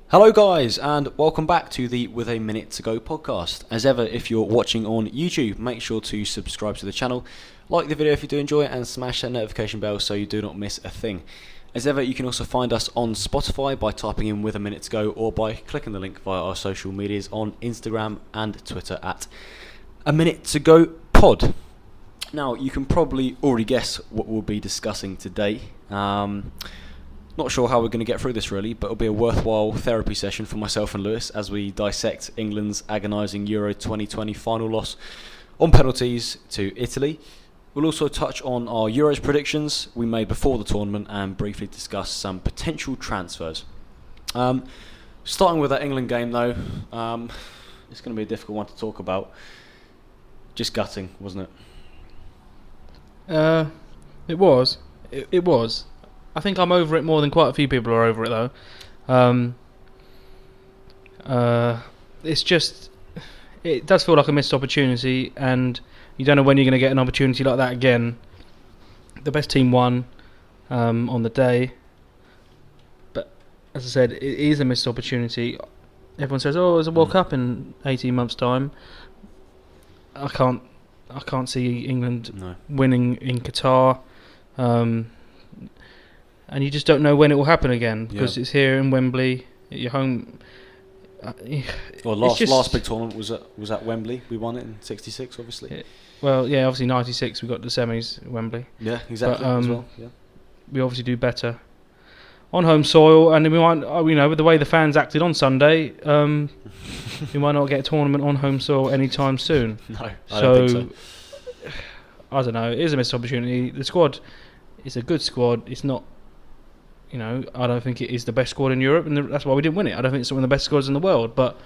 Hello guys, and welcome back to the With a Minute to Go podcast. As ever, if you're watching on YouTube, make sure to subscribe to the channel, like the video if you do enjoy it, and smash that notification bell so you do not miss a thing. As ever, you can also find us on Spotify by typing in With a Minute to Go or by clicking the link via our social medias on Instagram and Twitter at A Minute to Go Pod. Now, you can probably already guess what we'll be discussing today. Not sure how we're going to get through this really, but it'll be a worthwhile therapy session for myself and Lewis as we dissect England's agonising Euro 2020 final loss on penalties to Italy. We'll also touch on our Euros predictions we made before the tournament and briefly discuss some potential transfers. Starting with that England game though, it's going to be a difficult one to talk about. Just gutting, wasn't it? It was. It was. I think I'm over it more than quite a few people are over it though. It's just, it does feel like a missed opportunity, and you don't know when you're going to get an opportunity like that again. The best team won on the day, but as I said, it is a missed opportunity. Everyone says, "Oh, there's a World Cup in 18 months' time." I can't see England winning in Qatar. And you just don't know when it will happen again because it's here in Wembley at your home. Well, last big tournament was at Wembley. We won it in '66, obviously. Obviously '96 we got the semis at Wembley. Yeah, exactly. But, as well. Yeah. We obviously do better on home soil, and we might, with the way the fans acted on Sunday, we might not get a tournament on home soil anytime soon. No, I don't think so. I don't know. It is a missed opportunity. The squad is a good squad. It's not. I don't think it is the best squad in Europe, and that's why we didn't win it. I don't think it's one of the best squads in the world, but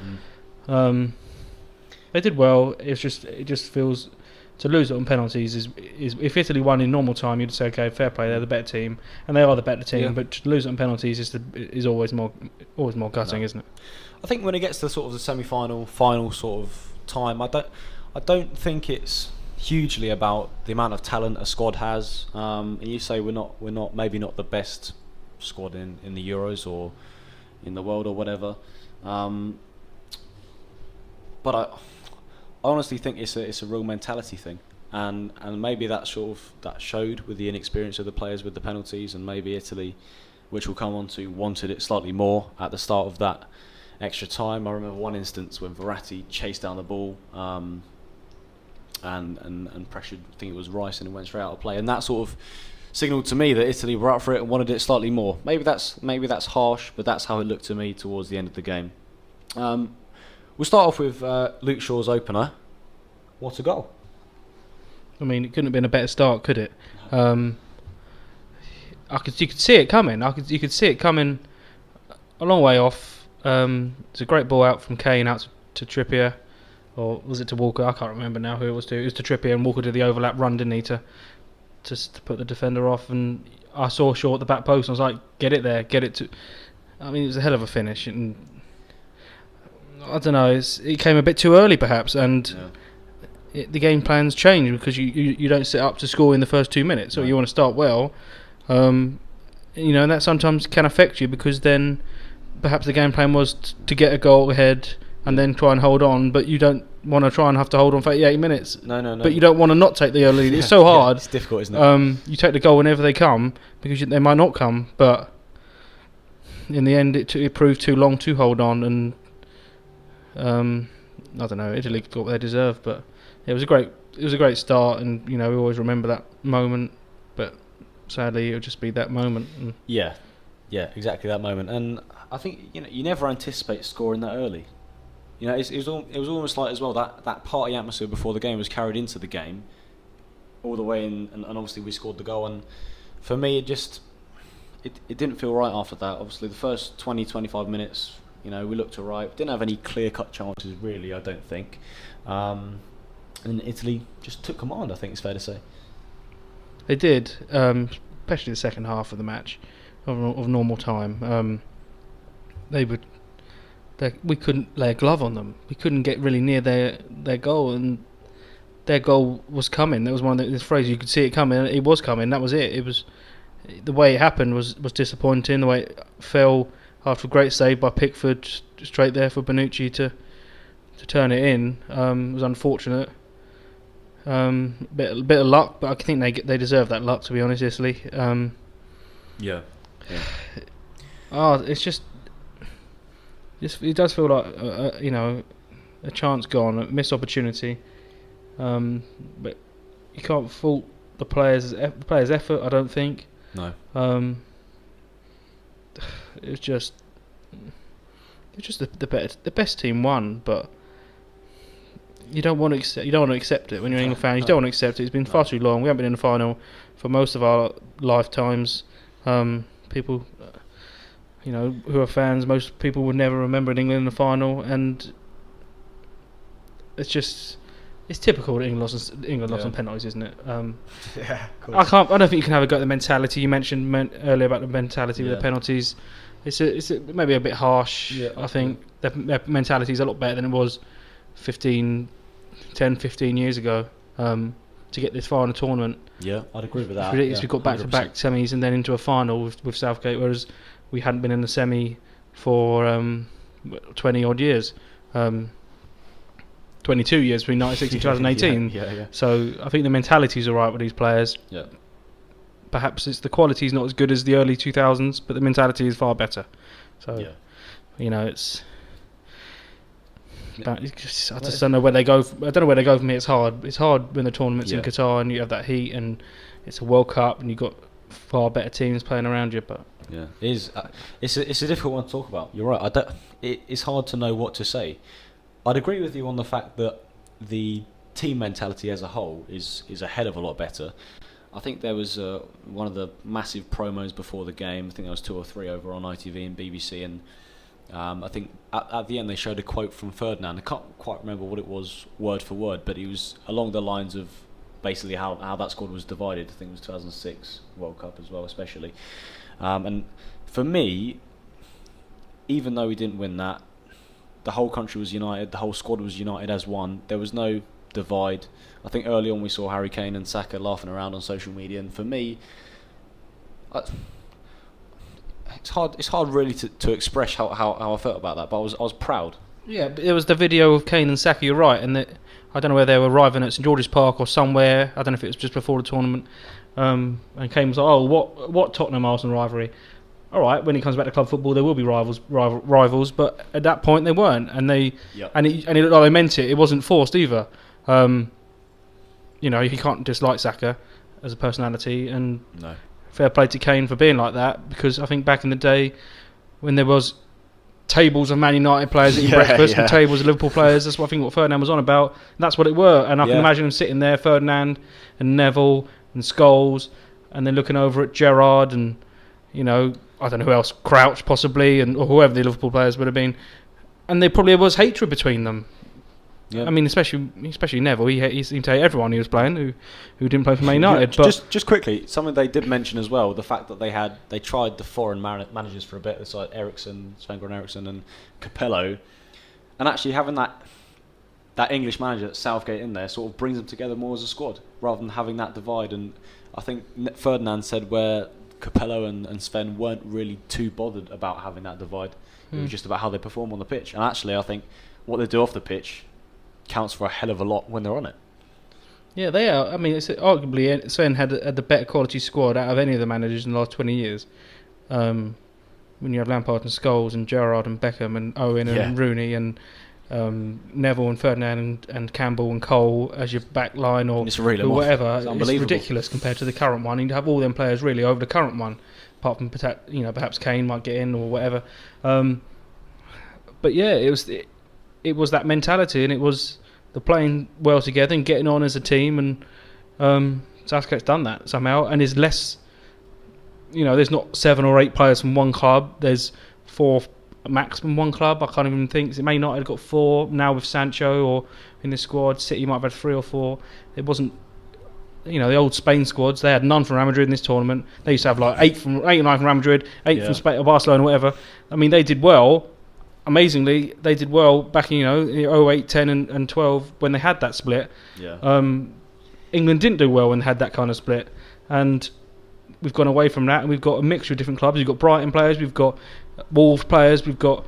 they did well. It just feels to lose it on penalties is if Italy won in normal time, you'd say okay, fair play, they're the better team, and they are the better team. Yeah. But to lose it on penalties is always more gutting, isn't it? I think when it gets to sort of the semi-final, final sort of time, I don't think it's hugely about the amount of talent a squad has. And you say we're maybe not the best squad in the Euros or in the world or whatever, but I honestly think it's a real mentality thing, and maybe that showed with the inexperience of the players with the penalties, and maybe Italy, which we'll come on to, wanted it slightly more at the start of that extra time. I remember one instance when Verratti chased down the ball and pressured, I think it was Rice, and it went straight out of play, and that sort of signalled to me that Italy were up for it and wanted it slightly more. Maybe that's harsh, but that's how it looked to me towards the end of the game. We'll start off with Luke Shaw's opener. What a goal! I mean, it couldn't have been a better start, could it? You could see it coming. You could see it coming a long way off. It's a great ball out from Kane out to Trippier, or was it to Walker? I can't remember now who it was to. It was to Trippier, and Walker did the overlap run, didn't he, to put the defender off, and I saw Shaw at the back post and I was like, get it there, get it to. I mean, it was a hell of a finish, and I don't know, it came a bit too early perhaps, and the game plans change because you don't set up to score in the first 2 minutes, so you want to start well, and that sometimes can affect you because then perhaps the game plan was to get a goal ahead and then try and hold on, but you don't want to try and have to hold on for 88 minutes. No. But you don't want to not take the early lead. It's so hard. It's difficult, isn't it? You take the goal whenever they come because they might not come. But in the end, it proved too long to hold on, and I don't know. Italy got what they deserved, but it was a great start, and we always remember that moment. But sadly, it'll just be that moment. Yeah, exactly that moment. And I think you never anticipate scoring that early. It was almost like as well that party atmosphere before the game was carried into the game, all the way in, and obviously we scored the goal. And for me, it didn't feel right after that. Obviously, the first 20-25 minutes, we looked alright. Didn't have any clear-cut chances really, I don't think. And Italy just took command, I think it's fair to say. They did, especially the second half of the match of normal time. We couldn't lay a glove on them. We couldn't get really near their goal, and their goal was coming. That was one of the phrases, you could see it coming. It was coming. That was it. It was the way it happened was disappointing. The way it fell after a great save by Pickford, straight there for Bonucci to turn it in. It was unfortunate. Bit of luck, but I think they deserve that luck, to be honest, Italy. Yeah. It's just it does feel like a chance gone, a missed opportunity. But you can't fault the players' effort, I don't think. No. It was just the best team won, but you don't want to accept it when you're an England fan. You don't want to accept it. It's been far too long. We haven't been in the final for most of our lifetimes. People, who are fans, most people would never remember England in the final, and it's typical that England lost on penalties, isn't it? Yeah, of course. I don't think you can have a go at the mentality. You mentioned earlier about the mentality with the penalties. It's maybe a bit harsh. Yeah, I think their mentality is a lot better than it was 10, 15 years ago to get this far in a tournament. Yeah, I'd agree with that. It's ridiculous. We got back-to-back semis and then into a final with Southgate, whereas we hadn't been in the semi for 20 odd years. 22 years between 1960 and 2018. Yeah. So I think the mentality's all right with these players. Yeah. Perhaps the quality's not as good as the early 2000s, but the mentality is far better. So, it's. I just don't know where they go. I don't know where they go from here. It's hard. It's hard when the tournament's in Qatar and you have that heat, and it's a World Cup, and you've got far better teams playing around you. But yeah, it is. It's a difficult one to talk about. You're right. It's hard to know what to say. I'd agree with you on the fact that the team mentality as a whole is a hell of a lot better. I think there was one of the massive promos before the game. I think there was 2 or 3 over on ITV and BBC, and I think at the end they showed a quote from Ferdinand. I can't quite remember what it was word for word, but it was along the lines of basically how that squad was divided. I think it was 2006 World Cup as well, especially. And for me, even though we didn't win that, the whole country was united, the whole squad was united as one. There was no divide. I think early on we saw Harry Kane and Saka laughing around on social media, and for me, it's hard really to express how I felt about that, but I was proud. Yeah, but it was the video of Kane and Saka, you're right, and I don't know where they were arriving at St George's Park or somewhere. I don't know if it was just before the tournament, and Kane was like, "Oh, what Tottenham Arsenal rivalry?" All right, when he comes back to club football, there will be rivals, but at that point they weren't, and it looked like they meant it. It wasn't forced either. You can't dislike Saka as a personality, and fair play to Kane for being like that, because I think back in the day when there was tables of Man United players eating breakfast and tables of Liverpool players, that's what I think what Ferdinand was on about, and that's what it were. And I can imagine him sitting there, Ferdinand and Neville and Scholes, and then looking over at Gerrard and I don't know who else, Crouch possibly, or whoever the Liverpool players would have been, and there probably was hatred between them. Yeah. I mean, especially Neville. He seemed to hate everyone he was playing who didn't play for Man United. But just quickly, something they did mention as well: the fact that they tried the foreign managers for a bit. It's like Sven-Göran Eriksson, and Capello, and actually having that English manager, Southgate, in there sort of brings them together more as a squad rather than having that divide. And I think Ferdinand said where Capello and Sven weren't really too bothered about having that divide. It was just about how they perform on the pitch. And actually, I think what they do off the pitch counts for a hell of a lot when they're on it. Yeah, they are. I mean, it's arguably Sven had the better quality squad out of any of the managers in the last 20 years. When you have Lampard and Scholes and Gerrard and Beckham and Owen and Rooney and Neville and Ferdinand and Campbell and Cole as your back line or whatever, it's ridiculous compared to the current one. You'd have all them players really over the current one, apart from perhaps Kane might get in or whatever. But yeah, it was that mentality, and it was the playing well together and getting on as a team, and Southgate's done that somehow, and is less. There's not 7 or 8 players from one club. There's 4 maximum one club. I can't even think. It may not have got 4 now with Sancho or in the squad. City might have had 3 or 4. It wasn't. The old Spain squads. They had none from Real Madrid in this tournament. They used to have like 8 or 9 from Real Madrid, 8 from Spain or Barcelona, whatever. I mean, they did well. Amazingly, they did well back in 08, 10 and 12 when they had that split. England didn't do well when they had that kind of split, and we've gone away from that, and we've got a mixture of different clubs. We've got Brighton players, we've got Wolves players. We've got,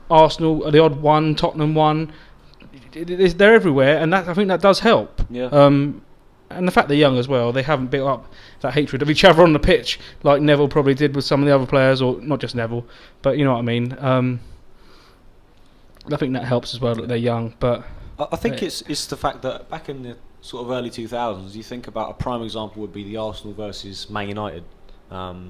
Arsenal, the odd one, Tottenham one. They're everywhere, and I think that does help. Yeah. And the fact they're young as well, they haven't built up that hatred of each other on the pitch like Neville probably did with some of the other players, or not just Neville, but you know what I mean. I think that helps as well that they're young. But I think it's the fact that back in the sort of early 2000s, you think about a prime example would be the Arsenal versus Man United. The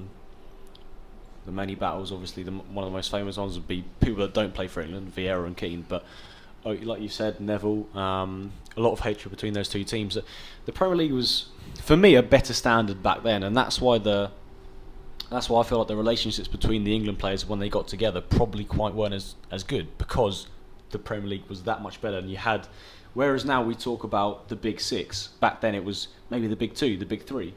many battles, obviously, one of the most famous ones would be people that don't play for England, Vieira and Keane, but like you said, Neville, a lot of hatred between those two teams. The Premier League was, for me, a better standard back then, and that's why I feel like the relationships between the England players when they got together probably quite weren't as good, because the Premier League was that much better. And you had, whereas now we talk about the big six, back then it was maybe the big two, the big three.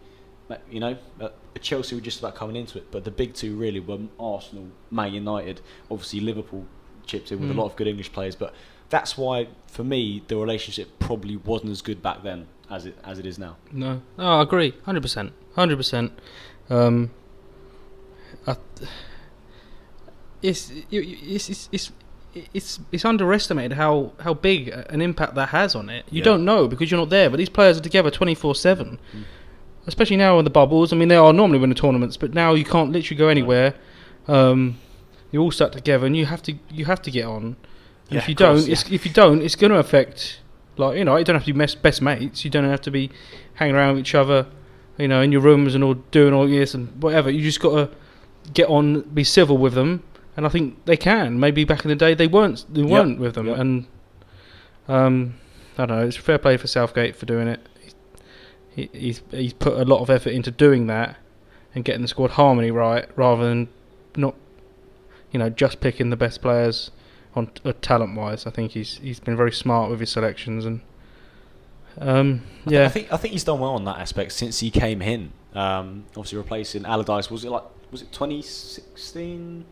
Chelsea were just about coming into it, but the big two really were Arsenal, Man United. Obviously Liverpool chipped in with a lot of good English players, but that's why, for me, the relationship probably wasn't as good back then as it is now. No, I agree, 100%. It's underestimated how big an impact that has on it. You don't know because you're not there, but these players are together 24/7. Especially now in the bubbles. I mean, they are normally winning tournaments, but now you can't literally go anywhere. You all stuck together, and you have to get on. And if you don't, it's going to affect. You don't have to be best mates. You don't have to be hanging around with each other, in your rooms and all doing all this and whatever. You just got to get on, be civil with them, and I think they can. Maybe back in the day they weren't with them, and I don't know. It's fair play for Southgate for doing it. He's put a lot of effort into doing that and getting the squad harmony right, rather than not, just picking the best players on talent wise. I think he's been very smart with his selections, and I think he's done well on that aspect since he came in. Obviously replacing Allardyce. Was it 2016?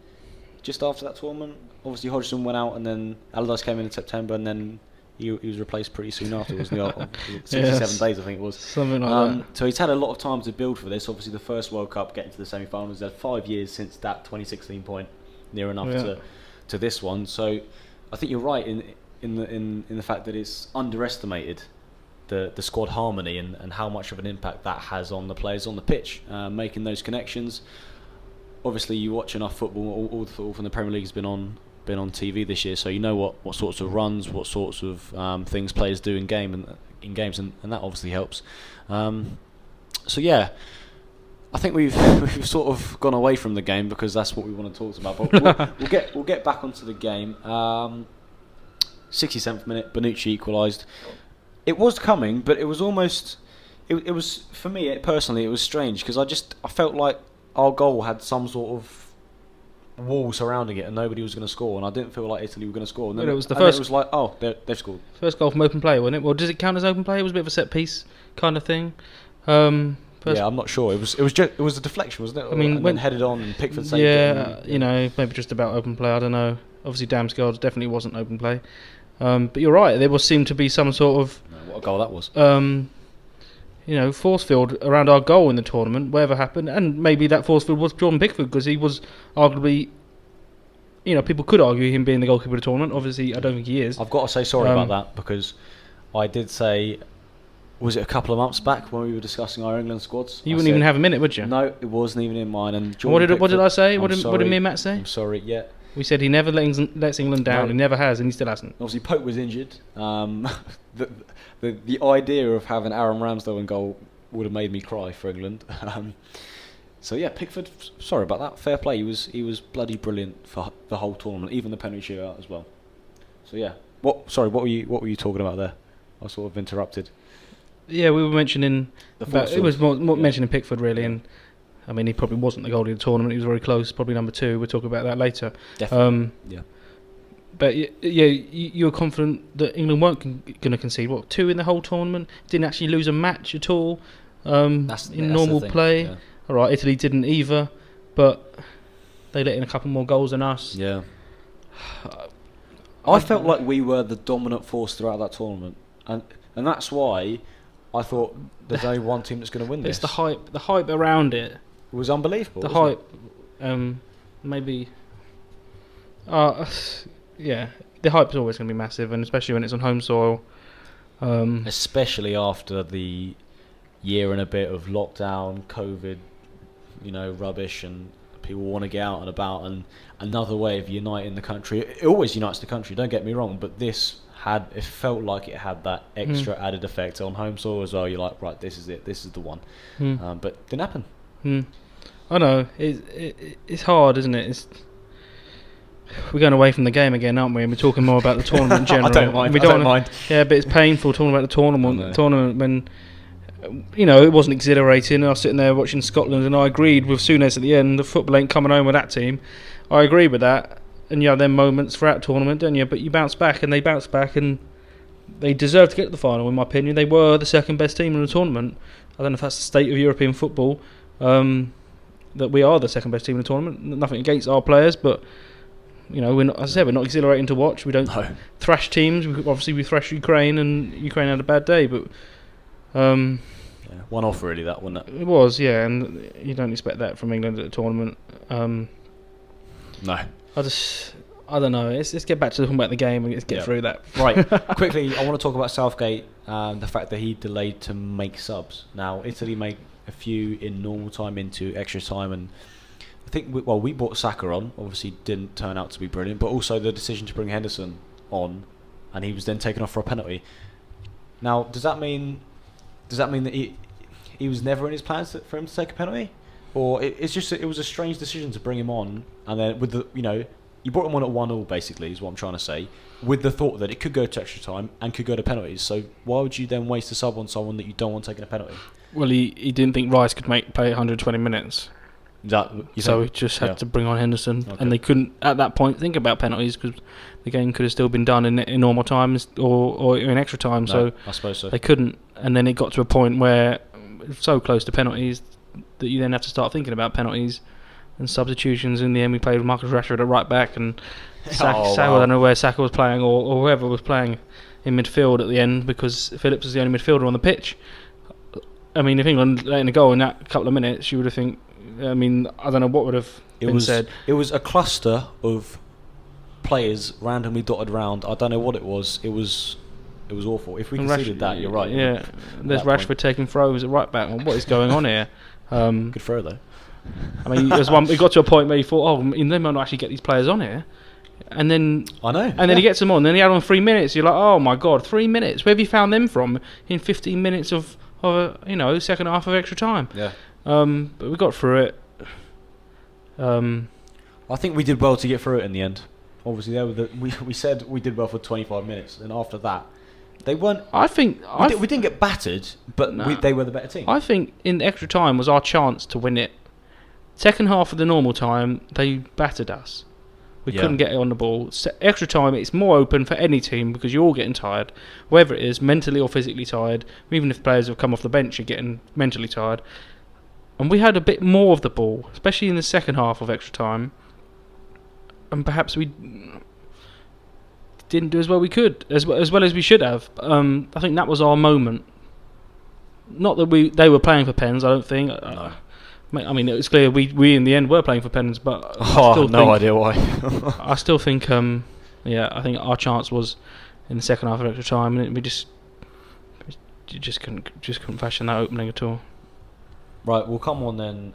Just after that tournament, obviously Hodgson went out, and then Allardyce came in September, and then he was replaced pretty soon after, wasn't he? 67 days, I think it was. Something like that. So he's had a lot of time to build for this. Obviously, the first World Cup, getting to the semi-finals, he's had 5 years since that 2016 point, near enough to this one. So I think you're right in the fact that it's underestimated the squad harmony and how much of an impact that has on the players on the pitch, making those connections. Obviously, you watch enough football. All the football from the Premier League has been on TV this year, so you know what sorts of runs, what sorts of things players do in games, and that obviously helps. So yeah, I think we've sort of gone away from the game because that's what we want to talk about. But we'll get back onto the game. 67th minute, Bonucci equalised. It was coming, but it was almost. It was, for me personally, it was strange because I felt like our goal had some sort of wall surrounding it and nobody was going to score, and I didn't feel like Italy were going to score. And then it was the first. It was like, oh, they've scored. First goal from open play, wasn't it? Well, does it count as open play? It was a bit of a set piece kind of thing. I'm not sure. It was a deflection, wasn't it? I mean, when headed on and Pickford saved it. Yeah, maybe just about open play. I don't know. Obviously, Damsgaard definitely wasn't open play. But you're right. There seemed to be some sort of what a goal that was. Force field around our goal in the tournament, whatever happened, and maybe that force field was Jordan Pickford because he was arguably, people could argue him being the goalkeeper of the tournament. Obviously, I don't think he is. I've got to say sorry about that because I did say, was it a couple of months back when we were discussing our England squads? You wouldn't even have a minute, would you? No, it wasn't even in mine. And what did I say? What did me and Matt say? I'm sorry, yeah. We said he never lets England down. No. He never has, and he still hasn't. Obviously, Pope was injured. The idea of having Aaron Ramsdale in goal would have made me cry for England. So yeah, Pickford. Sorry about that. Fair play. He was bloody brilliant for the whole tournament, even the penalty shootout as well. So yeah. What were you talking about there? I sort of interrupted. Yeah, we were mentioning it was more mentioning Pickford really, and I mean he probably wasn't the goalie of the tournament. He was very close, probably number 2. We'll talk about that later. Definitely. Yeah. But yeah, you were confident that England weren't going to concede 2 in the whole tournament. Didn't actually lose a match at all in normal play. Yeah. All right, Italy didn't either, but they let in a couple more goals than us. Yeah. I felt like we were the dominant force throughout that tournament, and that's why I thought there's only one team that's going to win this. It's the hype around it. It was unbelievable. The hype. maybe. Yeah, the hype's always going to be massive, and especially when it's on home soil. Especially after the year and a bit of lockdown, COVID, rubbish, and people want to get out and about, and another way of uniting the country. It always unites the country, don't get me wrong, but it felt like it had that extra added effect on home soil as well. You're like, right, this is it, this is the one. But didn't happen. I know, it's hard, isn't it? We're going away from the game again, aren't we? And we're talking more about the tournament in general. I don't mind. Yeah, but it's painful talking about the tournament when it wasn't exhilarating. I was sitting there watching Scotland, and I agreed with Souness at the end. The football ain't coming home with that team. I agree with that. And you have them moments throughout the tournament, don't you? But you bounce back, and they bounce back, and they deserve to get to the final, in my opinion. They were the second best team in the tournament. I don't know if that's the state of European football, that we are the second best team in the tournament. Nothing against our players, but we're not, as I said, we're not exhilarating to watch. We don't thrash teams. We thrashed Ukraine, and Ukraine had a bad day, but one off really, that wasn't it? It was, yeah, and you don't expect that from England at a tournament. No. I don't know. Let's get back to talking about the game and let's get through that. Right. Quickly, I want to talk about Southgate, the fact that he delayed to make subs. Now, Italy made a few in normal time into extra time, and I think we brought Saka on. Obviously, didn't turn out to be brilliant, but also the decision to bring Henderson on, and he was then taken off for a penalty. Now, does that mean that he was never in his plans for him to take a penalty, or it was a strange decision to bring him on, and then with you brought him on at 1-1 basically is what I'm trying to say, with the thought that it could go to extra time and could go to penalties. So why would you then waste a sub on someone that you don't want taking a penalty? Well, he didn't think Rice could play 120 minutes. So he just had to bring on Henderson, and they couldn't at that point think about penalties because the game could have still been done in normal times or in extra time. So I suppose so. They couldn't, and then it got to a point where it was so close to penalties that you then have to start thinking about penalties and substitutions. In the end, we played with Marcus Rashford at right back, and Saka, I don't know where Saka was playing or whoever was playing in midfield at the end because Phillips was the only midfielder on the pitch. I mean, if England let in a goal in that couple of minutes, you would have think. I mean, I don't know what would have been said. It was a cluster of players randomly dotted around. I don't know what it was. It was awful. If we conceded that, you're right. Yeah, there's Rashford taking throws at right back. What is going on here? Good throw though. I mean, we got to a point where you thought, they might not actually get these players on here. And then I know. And then he gets them on. Then he had on 3 minutes. You're like, oh my god, 3 minutes. Where have you found them from in 15 minutes of second half of extra time? Yeah. But we got through it. I think we did well to get through it in the end. Obviously, we said we did well for 25 minutes, and after that, they weren't. We didn't get battered, but they were the better team. I think in extra time was our chance to win it. Second half of the normal time, they battered us. We couldn't get it on the ball. Extra time, it's more open for any team because you're all getting tired, whether it is mentally or physically tired. Even if players have come off the bench, you're getting mentally tired. And we had a bit more of the ball, especially in the second half of extra time. And perhaps we didn't do as well we could, as well as we should have. I think that was our moment. Not that they were playing for pens, I don't think. No. I mean, it was clear we in the end were playing for pens, but idea why. I still think, I think our chance was in the second half of extra time, and we just couldn't fashion that opening at all. Right, we'll come on then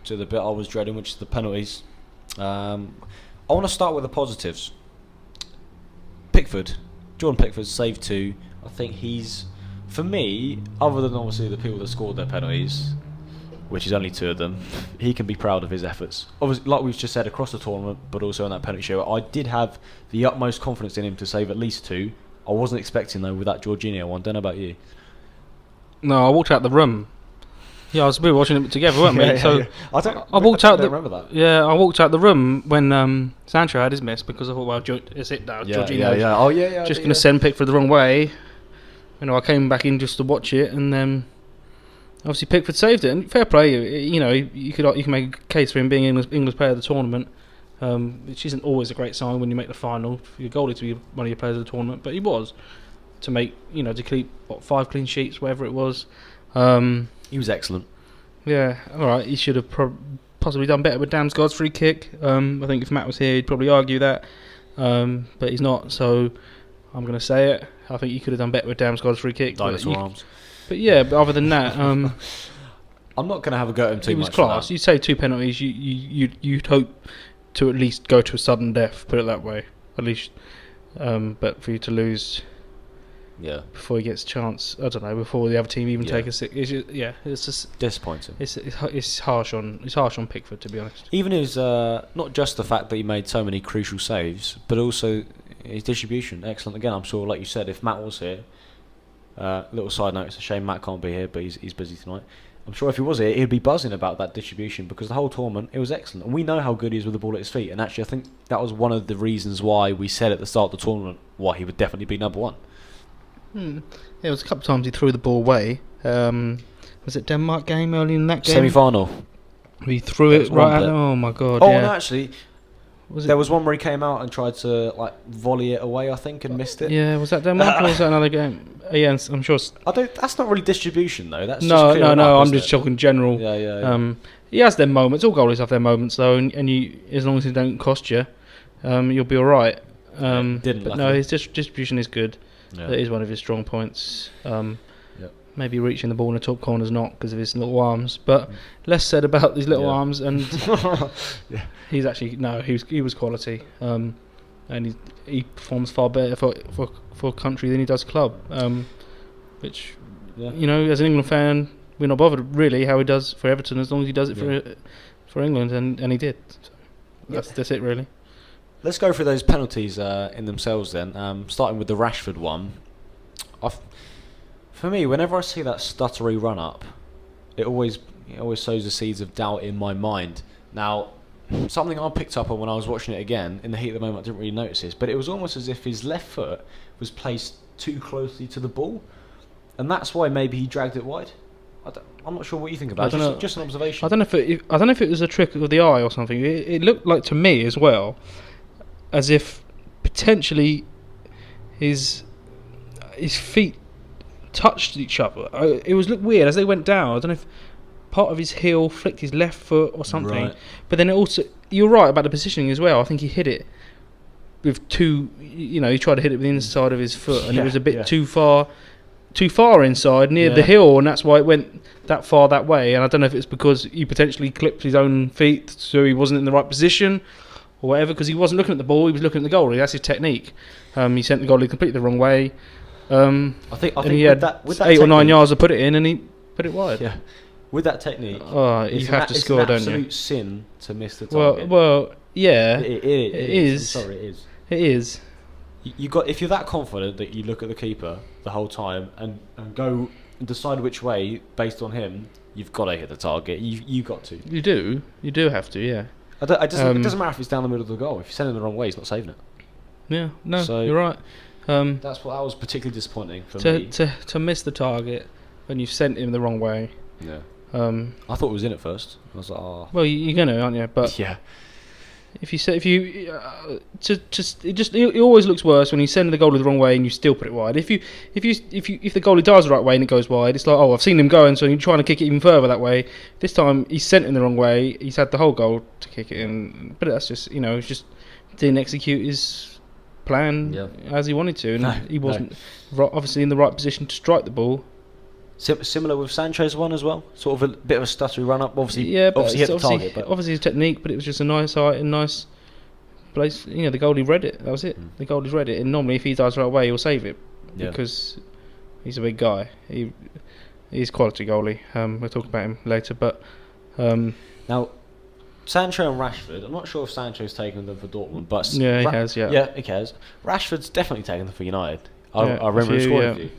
to the bit I was dreading, which is the penalties. I want to start with the positives. Jordan Pickford saved 2. I think he's, for me, other than obviously the people that scored their penalties, which is only 2 of them, he can be proud of his efforts. Obviously, like we've just said, across the tournament, but also in that penalty show, I did have the utmost confidence in him to save at least 2. I wasn't expecting, though, with that Jorginho one. Don't know about you. No, I walked out the room. Yeah, we were watching it together, weren't we? I walked out. I don't remember that. Yeah, I walked out the room when Sancho had his miss because I thought, well, it's it now. Jorginho. Oh yeah. Just going to send Pickford the wrong way. I came back in just to watch it, and then obviously Pickford saved it. And fair play, you can make a case for him being England's player of the tournament, which isn't always a great sign when you make the final for your goalie to be one of your players of the tournament. But he was to keep 5 clean sheets, whatever it was. He was excellent. Yeah, all right. He should have possibly done better with Damsgaard's free kick. I think if Matt was here, he'd probably argue that, but he's not. So I'm going to say it. I think you could have done better with Damsgaard's free kick. Dinosaur arms. But yeah, but other than that, I'm not going to have a go at him too much. It was class. You'd say 2 penalties. You'd hope to at least go to a sudden death. Put it that way, at least. But for you to lose, before he gets a chance, I don't know. Before the other team even take a sick, it's just disappointing. It's harsh on Pickford, to be honest. Even his not just the fact that he made so many crucial saves, but also his distribution, excellent again. I'm sure, like you said, if Matt was here, little side note, it's a shame Matt can't be here, but he's busy tonight. I'm sure if he was here, he'd be buzzing about that distribution, because the whole tournament, it was excellent. And we know how good he is with the ball at his feet. And actually, I think that was one of the reasons why we said at the start of the tournament why he would definitely be number one. Yeah, it was a couple of times he threw the ball away. Was it Denmark game early in that game? Semi-final. He threw it right at... Oh, my God, Oh, yeah. no, actually... There was one where he came out and tried to volley it away, I think, and missed it. Yeah, was that Denmark or was that another game? Yeah, I'm sure. That's not really distribution though. That's no. I'm just it? talking general. Yeah. He has their moments. All goalies have their moments though, and you, as long as it don't cost you, you'll be all right. Didn't. But no, his distribution is good. Yeah. That is one of his strong points. Maybe reaching the ball in the top corner's not because of his little arms, but less said about these little arms. And he's actually he was quality, and he performs far better for country than he does club. Which as an England fan, we're not bothered really how he does for Everton as long as he does it for England, and he did. So that's it really. Let's go through those penalties in themselves then. Starting with the Rashford one. For me, whenever I see that stuttery run up, it always sows the seeds of doubt in my mind. Now, something I picked up on when I was watching it again, in the heat of the moment I didn't really notice this, but it was almost as if his left foot was placed too closely to the ball, and that's why maybe he dragged it wide. I'm not sure what you think about it. Just an observation. I don't know if it was a trick of the eye or something. It looked like to me as well, as if potentially his feet touched each other. It looked weird as they went down. I don't know if part of his heel flicked his left foot or something. Right. But then it also, you're right about the positioning as well. I think he hit it with he tried to hit it with the inside of his foot, and it was a bit too far inside near the heel, and that's why it went that far that way. And I don't know if it's because he potentially clipped his own feet, so he wasn't in the right position or whatever, because he wasn't looking at the ball, he was looking at the goalie. That's his technique. He sent the goalie completely the wrong way. I think he had with that 8 or 9 yards to put it in, and he put it wide. Yeah, with that technique, you have to score, don't you? It's an absolute sin to miss the target. Well, yeah, it is. I'm sorry, it is. It is. If you're that confident that you look at the keeper the whole time and go and decide which way based on him, you've got to hit the target. You got to. You do have to. Yeah. It doesn't matter if it's down the middle of the goal. If you're sending it the wrong way, he's not saving it. Yeah. No, you're right. That was particularly disappointing for me. To miss the target when you've sent him the wrong way. Yeah. I thought it was in at first. I was like, oh. Well, you're gonna, aren't you? But yeah. It always looks worse when you send the goalie the wrong way and you still put it wide. If the goalie does the right way and it goes wide, it's like, oh, I've seen him going, so you're trying to kick it even further that way. This time he's sent in the wrong way. He's had the whole goal to kick it in, but that's just he just didn't execute his plan as he wanted to, and he wasn't obviously in the right position to strike the ball. Similar with Sancho's one as well, sort of a bit of a stuttery run up. Obviously hit the target, but obviously his technique, but it was just a nice height and nice place. The goalie read it. That was it. The goalie's read it, and normally if he does the right way, he'll save it because he's a big guy. He's quality goalie. We'll talk about him later, but now Sancho and Rashford. I'm not sure if Sancho's taken them for Dortmund, but he has. Yeah, he has. Rashford's definitely taken them for United. I remember him scoring for you.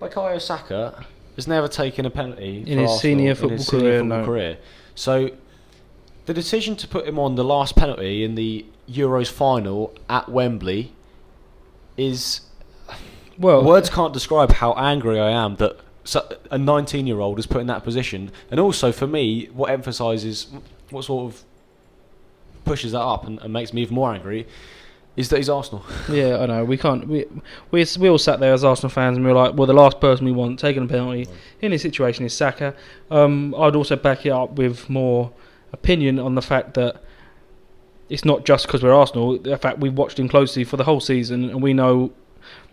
Bukayo Saka has never taken a penalty in his senior football career. So the decision to put him on the last penalty in the Euros final at Wembley is... Well, words can't describe how angry I am that a 19-year-old is put in that position. And also, for me, what sort of pushes that up and makes me even more angry is that he's Arsenal. Yeah, I know. We can't. We all sat there as Arsenal fans and we were like, well, the last person we want taking a penalty in this situation is Saka. I'd also back it up with more opinion on the fact that it's not just because we're Arsenal. The fact we've watched him closely for the whole season, and we know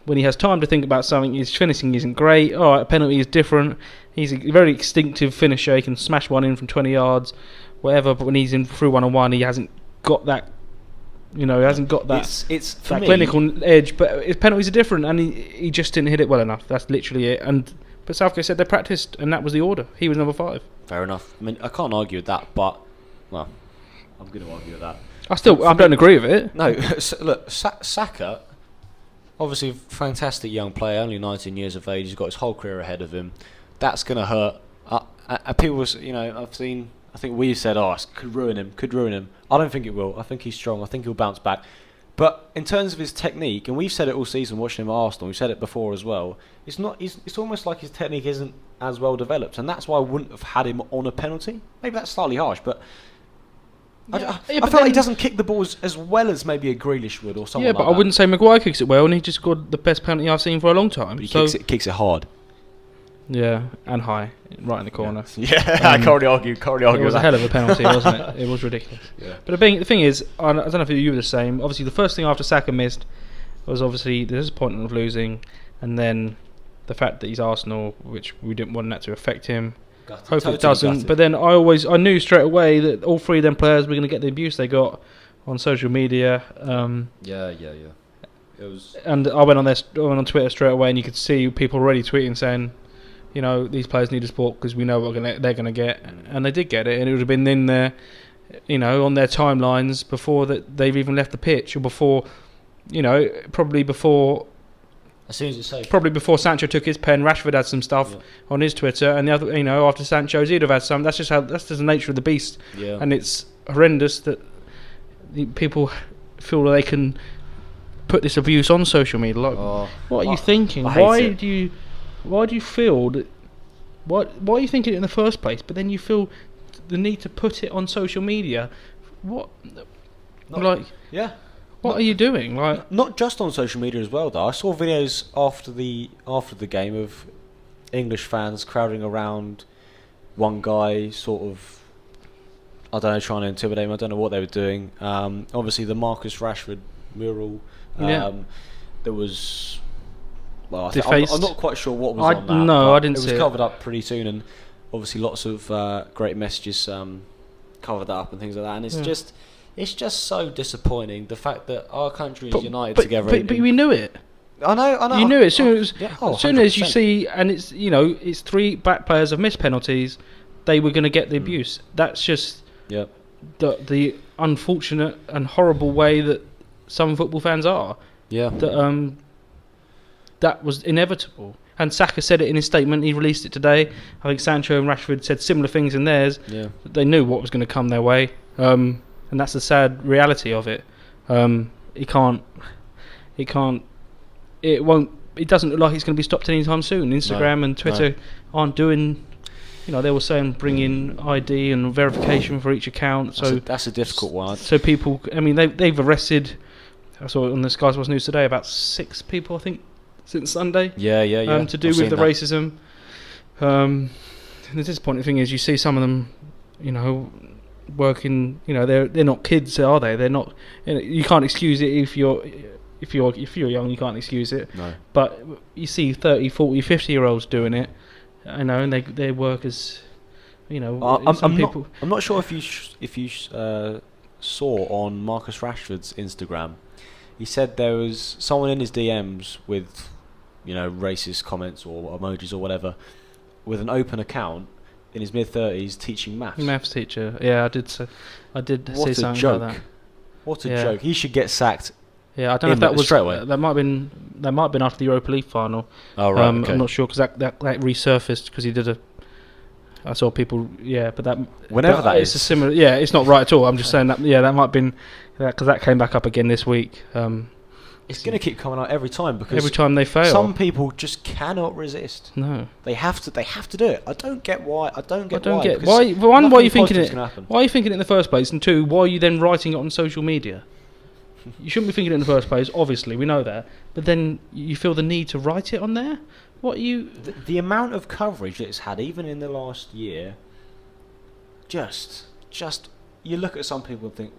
when he has time to think about something, his finishing isn't great. All right, a penalty is different. He's a very instinctive finisher. He can smash one in from 20 yards, whatever. But when he's in through 1-on-1, he hasn't got that. He hasn't got that. It's for that me, clinical edge. But his penalties are different, and he just didn't hit it well enough. That's literally it. But Southgate said they practiced, and that was the order. He was number 5. Fair enough. I mean, I can't argue with that, but well, I'm going to argue with that. I don't agree with it. No, look, Saka, obviously a fantastic young player, only 19 years of age. He's got his whole career ahead of him. That's going to hurt. People, I think we've said, it could ruin him. I don't think it will. I think he's strong. I think he'll bounce back. But in terms of his technique, and we've said it all season watching him at Arsenal, we've said it before as well, it's almost like his technique isn't as well developed, and that's why I wouldn't have had him on a penalty. Maybe that's slightly harsh, but I feel like he doesn't kick the balls as well as maybe a Grealish would or someone like that. Yeah, but I wouldn't say Maguire kicks it well, and he just scored the best penalty I've seen for a long time. But he kicks it hard. Yeah, and high, right in the corner. Yeah, I can't really argue. It was a hell of a penalty, wasn't it? It was ridiculous. Yeah. But the thing is, I don't know if you were the same. Obviously, the first thing after Saka missed was obviously the disappointment of losing, and then the fact that he's Arsenal, which we didn't want that to affect him. Hopefully it doesn't. Gutted. But then I knew straight away that all 3 of them players were going to get the abuse they got on social media. Yeah. It was. And I went on Twitter straight away, and you could see people already tweeting saying, these players need a support because we know what they're going to get, and they did get it, and it would have been in their, on their timelines before that they've even left the pitch, or before, probably before. As soon as it's safe. Probably before Sancho took his pen, Rashford had some stuff on his Twitter, and the other, after Sancho's, he'd have had some. That's just the nature of the beast, and it's horrendous that people feel they can put this abuse on social media. Like, what are you thinking? Why do you feel that? Why are you thinking it in the first place? But then you feel the need to put it on social media. What? What are you doing? Not just on social media as well, though. I saw videos after the game of English fans crowding around one guy, sort of, I don't know, trying to intimidate him. I don't know what they were doing. Obviously, the Marcus Rashford mural. There was. Well, I'm not quite sure what was on that. No, I didn't see it. It was covered up pretty soon, and obviously lots of great messages covered that up and things like that. And it's just so disappointing, the fact that our country is united together. But we knew it. I know. You knew it as soon as you see, and it's 3 back players have missed penalties, they were going to get the abuse. That's just the unfortunate and horrible way that some football fans are. Yeah. That was inevitable. And Saka said it in his statement. He released it today. I think Sancho and Rashford said similar things in theirs. Yeah. They knew what was going to come their way. And that's the sad reality of it. It doesn't look like it's going to be stopped anytime soon. Instagram and Twitter aren't doing, they were saying bring in ID and verification for each account. So that's a difficult one. So people, they've arrested, I saw it on the Sky Sports News today, about 6 people, I think, since Sunday. Yeah. To do with the racism. The disappointing thing is you see some of them, working. They're not kids, are they? They're not. You can't excuse it if you're young. You can't excuse it. No. But you see 30, 40, 50-year-olds doing it. And they work as. I'm not sure if you saw on Marcus Rashford's Instagram. He said there was someone in his DMs with, racist comments or emojis or whatever, with an open account in his mid-30s teaching maths. Maths teacher. Yeah, I did say something joke. like that. What a joke. He should get sacked. Yeah, I don't know if that was straight away. That might have been after the Europa League final. Oh right. Okay. I'm not sure because that resurfaced because he did I saw people. Yeah, but that whenever that it's a similar. Yeah, it's not right at all. I'm just saying that. Yeah, that might have been because that came back up again this week. It's going to keep coming out every time because every time they fail, some people just cannot resist. No, they have to do it. I don't get why. Why. One, why are you thinking it? Why are you thinking it in the first place? And 2, why are you then writing it on social media? You shouldn't be thinking it in the first place. Obviously, we know that. But then you feel the need to write it on there. What you? The amount of coverage that it's had, even in the last year, just just you look at some people and think,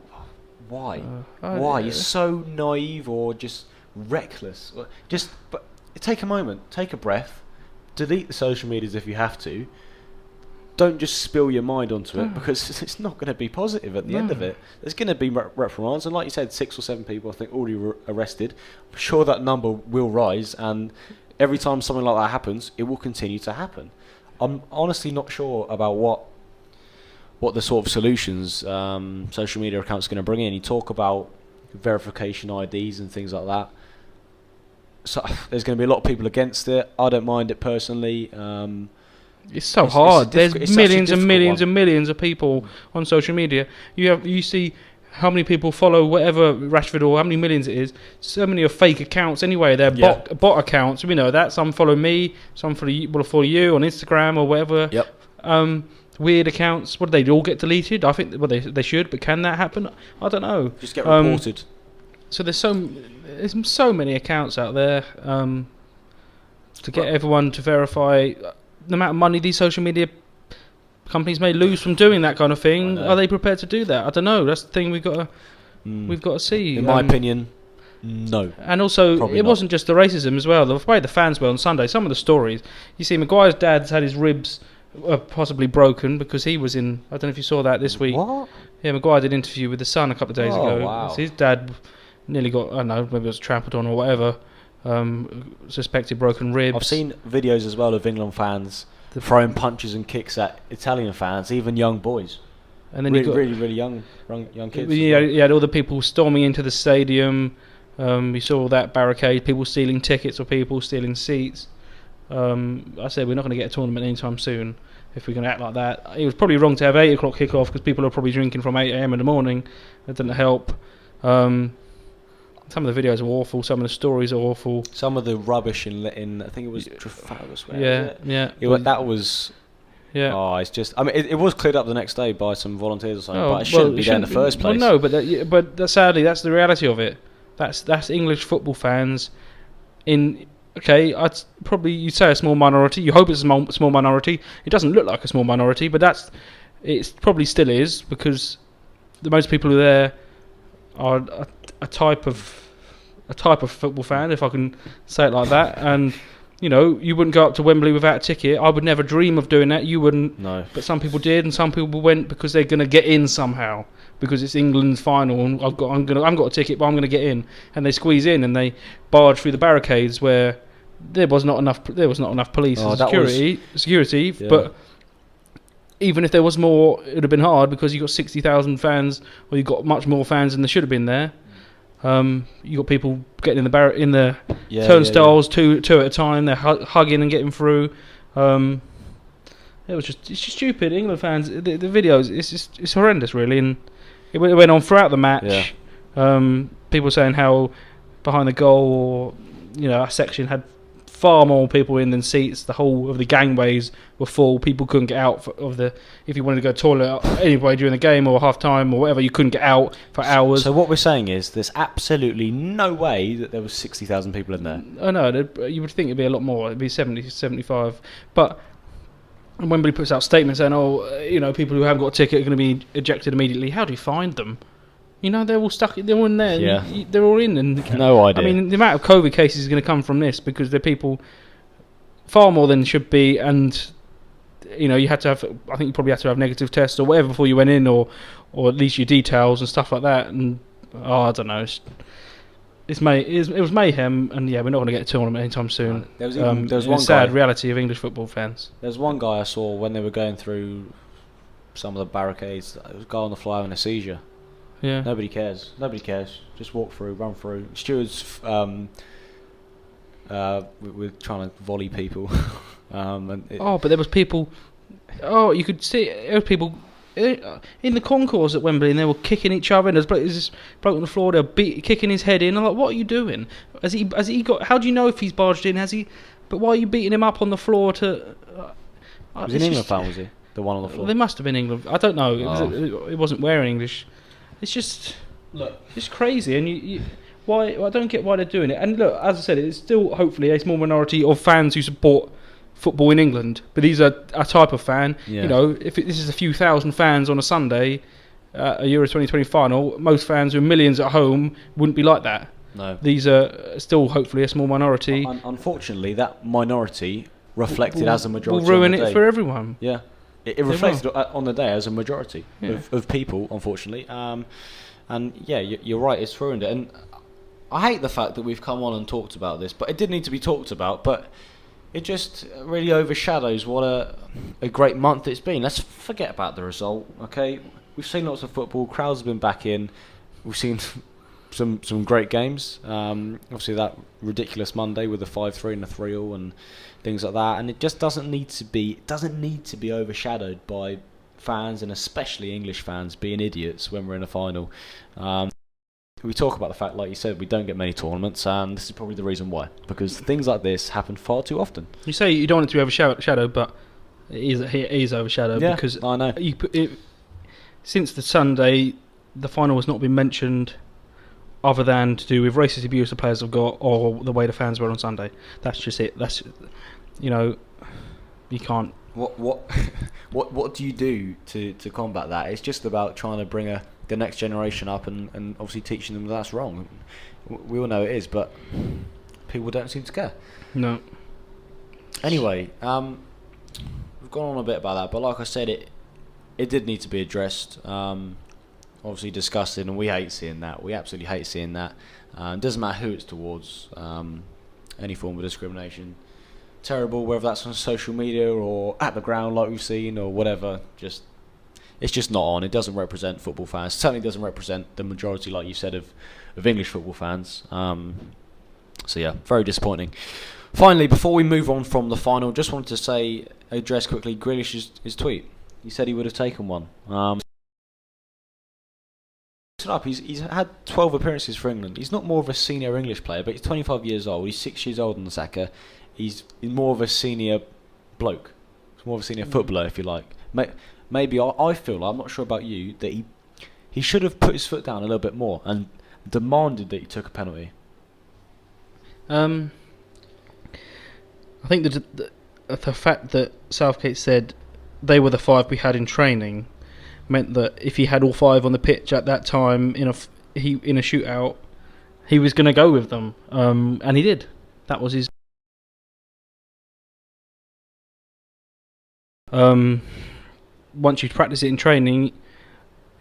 why? Why? You're so naive or just reckless. But take a moment, take a breath, delete the social medias if you have to. Don't just spill your mind onto it, because it's not going to be positive at the end of it. There's going to be reprimands, and like you said, 6 or 7 people I think already arrested. I'm sure that number will rise, and every time something like that happens, it will continue to happen. I'm honestly not sure about what the sort of solutions social media accounts are going to bring in. You talk about verification IDs and things like that. So there's going to be a lot of people against it. I don't mind it personally. It's so hard. There's millions and millions one. and millions of people on social media. You see how many people follow whatever Rashford, or how many millions it is. So many are fake accounts anyway. They're bot accounts. We know that. Some follow me. Some will follow you on Instagram or whatever. Yep. Weird accounts. What do they all get deleted? I think they should, but can that happen? I don't know. Just get reported. So there's so many accounts out there to get everyone to verify. The amount of money these social media companies may lose from doing that kind of thing, are they prepared to do that? I don't know. That's the thing we've got to see. In my opinion, no. And also, Probably it not. wasn't just the racism as well. The way the fans were on Sunday, some of the stories. You see, Maguire's dad's had his ribs possibly broken because he was in. I don't know if you saw that this week. What? Yeah, Maguire did an interview with the Sun a couple of days ago. Wow. So his dad nearly got, I don't know, maybe it was trampled on or whatever. Suspected broken ribs. I've seen videos as well of England fans throwing punches and kicks at Italian fans, even young boys. And then really young kids. You had all the people storming into the stadium. You saw all that barricade, people stealing tickets or people stealing seats. I said we're not going to get a tournament anytime soon if we're going to act like that. It was probably wrong to have 8 o'clock kickoff because people are probably drinking from 8 a.m. in the morning. That didn't help. Some of the videos are awful. Some of the stories are awful. Some of the rubbish in I think it was Trafalgar Square. That was. Yeah. Oh, it's just. I mean, it was cleared up the next day by some volunteers or something, but it shouldn't be there in the first place. Well, no, but sadly, that's the reality of it. That's English football fans. You'd say a small minority. You hope it's a small minority. It doesn't look like a small minority, but it probably still is, because the most people who are there are a type of football fan, if I can say it like that. And you wouldn't go up to Wembley without a ticket. I would never dream of doing that. You wouldn't. No. But some people did, and some people went because they're going to get in somehow, because it's England's final, and I've got a ticket, but I'm going to get in. And they squeeze in and they barge through the barricades where there was not enough police and security. Yeah. But even if there was more, it would have been hard, because you got 60,000 fans, or you got much more fans than there should have been there. You got people getting in the turnstiles two at a time. They're hugging and getting through. It's just stupid. England fans, the videos, it's horrendous, really. And it went on throughout the match. Yeah. People saying how behind the goal, our section had far more people in than seats. The whole of the gangways were full. People couldn't get out if you wanted to go to the toilet anyway during the game or half time or whatever, you couldn't get out for hours. So what we're saying is there's absolutely no way that there was 60,000 people in there. Oh no, you would think it'd be a lot more. It'd be 70, 75. But Wembley puts out statements saying, people who haven't got a ticket are going to be ejected immediately. How do you find them? They're all stuck. They're all in there. Yeah. They're all in. And no idea. I mean, the amount of COVID cases is going to come from this, because they're people far more than should be. And you had to have. I think you probably had to have negative tests or whatever before you went in, or at least your details and stuff like that. And I don't know. It was mayhem. And we're not going to get a tournament anytime soon. There was one sad reality of English football fans. There's one guy I saw when they were going through some of the barricades. There was a guy on the fly having a seizure. Yeah. Nobody cares. Just walk through, run through. Stewards we're trying to volley people. But there was people. Oh, you could see there were people in the concourse at Wembley, and they were kicking each other. And there's this bloke on the floor. They're kicking his head in. I'm like, what are you doing? Has he got? How do you know if he's barged in? Has he? But why are you beating him up on the floor? Was he an England fan? Was he the one on the floor? Well, they must have been England. I don't know. It wasn't wearing English. It's just it's crazy, and why? I don't get why they're doing it. And look, as I said, it's still hopefully a small minority of fans who support football in England, but these are a type of fan. Yeah. You know, if this is a few thousand fans on a Sunday, a Euro 2020 final, most fans with millions at home wouldn't be like that. No. These are still hopefully a small minority. Unfortunately, that minority reflected as a majority. Will ruin on the it day. for everyone. Yeah. It reflected on the day as a majority of people, unfortunately. And yeah, you're right, it's ruined it. And I hate the fact that we've come on and talked about this, but it did need to be talked about. But it just really overshadows what a great month it's been. Let's forget about the result, okay? We've seen lots of football, crowds have been back in, we've seen some great games. Obviously that ridiculous Monday with the 5-3 and the 3-3 and things like that. And it just doesn't need to be overshadowed by fans, and especially English fans, being idiots when we're in a final. We talk about the fact, like you said, we don't get many tournaments, and this is probably the reason why. Because things like this happen far too often. You say you don't want it to be overshadowed, but it is overshadowed because I know. Since the Sunday, the final has not been mentioned other than to do with racist abuse the players have got or the way the fans were on Sunday. That's just it. That's, you know, you can't. What do you do to combat that? It's just about trying to bring the next generation up and obviously teaching them that's wrong. We all know it is, but people don't seem to care. No. Anyway, we've gone on a bit about that, but like I said, it did need to be addressed. Obviously disgusting, and we hate seeing that. We absolutely hate seeing that. It doesn't matter who it's towards. Any form of discrimination, terrible. Whether that's on social media or at the ground, like we've seen, or whatever. It's just not on. It doesn't represent football fans. It certainly doesn't represent the majority, like you said, of English football fans. So yeah, very disappointing. Finally, before we move on from the final, just wanted to address quickly Grealish's tweet. He said he would have taken one. He's had 12 appearances for England. He's not more of a senior English player, but he's 25 years old. He's 6 years older than Saka. He's more of a senior bloke. He's more of a senior footballer, if you like. Maybe I feel like, I'm not sure about you, that he should have put his foot down a little bit more and demanded that he took a penalty. I think the fact that Southgate said they were the 5 we had in training meant that if he had all 5 on the pitch at that time in a shootout, he was going to go with them, and he did. That was his. Once you practice it in training,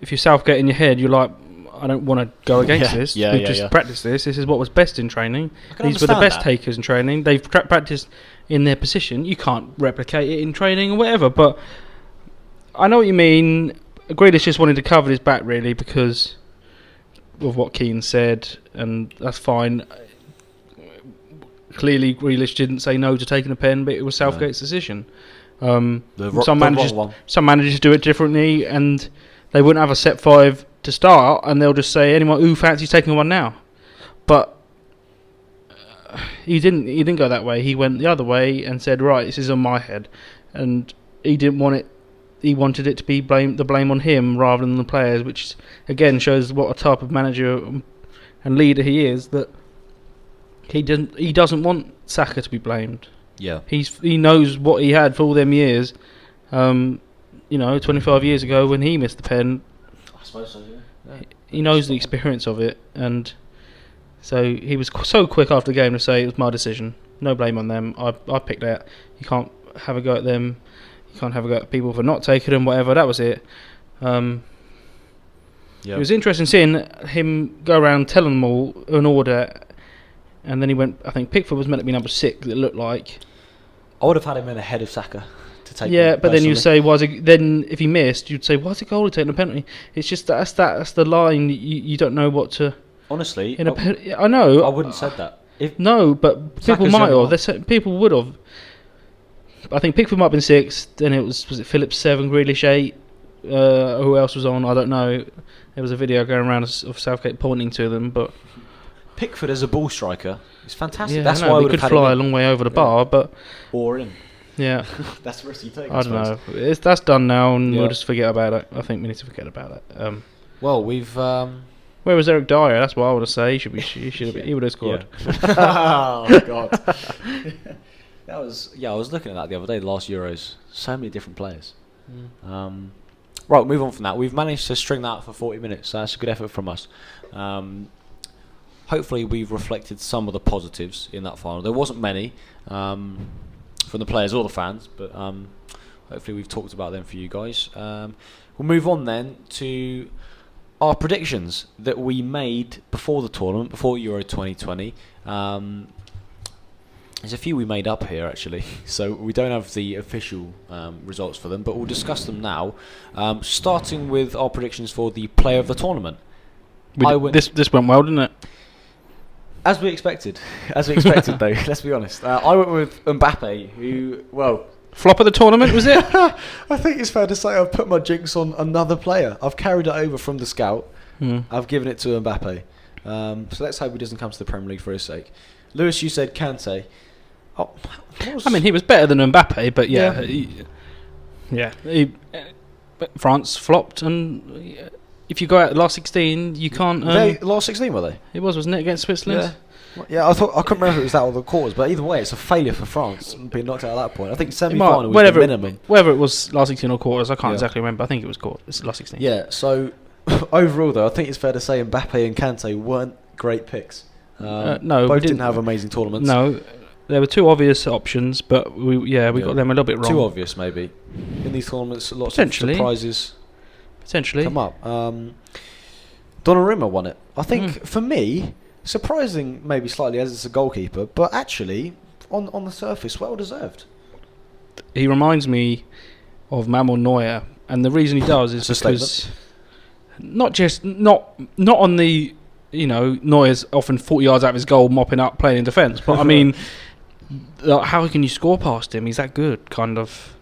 if you're Southgate in your head, you're like, I don't want to go against this. We've just practiced this. This is what was best in training. These were the best takers in training. They've practiced in their position. You can't replicate it in training or whatever. But I know what you mean. Grealish just wanted to cover his back, really, because of what Keane said, and that's fine. Clearly, Grealish didn't say no to taking a pen, but it was Southgate's decision. Some managers do it differently, and they wouldn't have a set 5 to start, and they'll just say, anyone who fancies taking one now. But he didn't go that way. He went the other way and said, right, this is on my head, and he didn't want it. He wanted it to be the blame on him rather than the players, which again shows what a type of manager and leader he is. That he doesn't want Saka to be blamed. Yeah, he knows what he had for all them years. 25 years ago when he missed the pen. I suppose so. Yeah. He knows the experience of it, and so he was so quick after the game to say it was my decision. No blame on them. I picked that. You can't have a go at them. You can't have a go at people for not taking them, whatever. That was it. It was interesting seeing him go around telling them all an order, and then he went. I think Pickford was meant to be number 6. It looked like. I would have had him in ahead of Saka to take. Yeah, but then you say, then if he missed, you'd say, why's the goalie taking a penalty? It's just that's the line. You don't know what to. Honestly, I know. I wouldn't have said that. But people might have. People would have. I think Pickford might have been 6. Then it was it Phillips 7, Grealish 8. Who else was on? I don't know. There was a video going around of Southgate pointing to them, but Pickford as a ball striker is fantastic. Yeah, that's why he could fly a long way over the bar, but or in. Yeah, that's the risk you take. I don't know. That's done now, and we'll just forget about it. I think we need to forget about it. Well, we've. Where was Eric Dyer? That's what I would say. He would have scored. Oh God. I was looking at that the other day. The last Euros, so many different players. Right, move on from that. We've managed to string that out for 40 minutes, so that's a good effort from us. Hopefully, we've reflected some of the positives in that final. There wasn't many from the players or the fans, but hopefully we've talked about them for you guys. We'll move on then to our predictions that we made before the tournament, before Euro 2020. There's a few we made up here, actually, so we don't have the official results for them, but we'll discuss them now, starting with our predictions for the player of the tournament. This went well, didn't it? As we expected, though, let's be honest. I went with Mbappe, who, well... Flop of the tournament, was it? I think it's fair to say I've put my jinx on another player. I've carried it over from the scout. I've given it to Mbappe. So let's hope he doesn't come to the Premier League for his sake. Lewis, you said Kante. I mean, he was better than Mbappe, but France flopped, and if you go out last 16, you can't. Last 16 were they? It wasn't it, against Switzerland? Yeah, I couldn't remember if it was that or the quarters, but either way, it's a failure for France being knocked out at that point. I think semi-final was the minimum. Whether it was last 16 or quarters, I can't exactly remember. I think it was quarters. It's last 16. Yeah. So overall, though, I think it's fair to say Mbappe and Kante weren't great picks. No, both didn't have amazing tournaments. No, there were two obvious options, but we got them a little bit wrong. Too obvious, maybe. In these tournaments, lots of surprises come up. Donnarumma won it. I think for me, surprising maybe slightly as it's a goalkeeper, but actually on the surface, well deserved. He reminds me of Manuel Neuer, and the reason he does is because not on the. Neuer's often 40 yards out of his goal, mopping up, playing in defence. But I mean, how can you score past him? He's that good, kind of.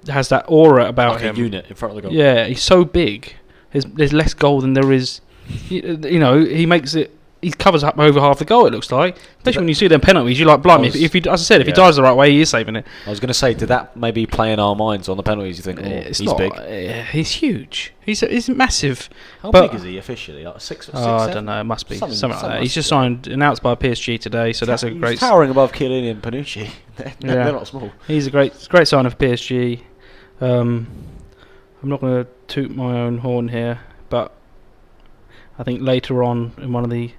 Has that aura about him. Like a unit in front of the goal. Yeah, he's so big. There's less goal than there is. He makes it. He covers up over half the goal. It looks like, especially when you see them penalties. You're like, blimey! If he, as I said, if he dives the right way, he is saving it. I was going to say, did that maybe play in our minds on the penalties? You think, he's big? He's huge. He's massive. How big is he officially? Like 6 or 6? I don't know. It must be something like that. He's just announced by PSG today, so that's a great. He's towering above Chiellini and Panucci. They're not small. He's a great sign of PSG. I'm not going to toot my own horn here, but I think later on in one of the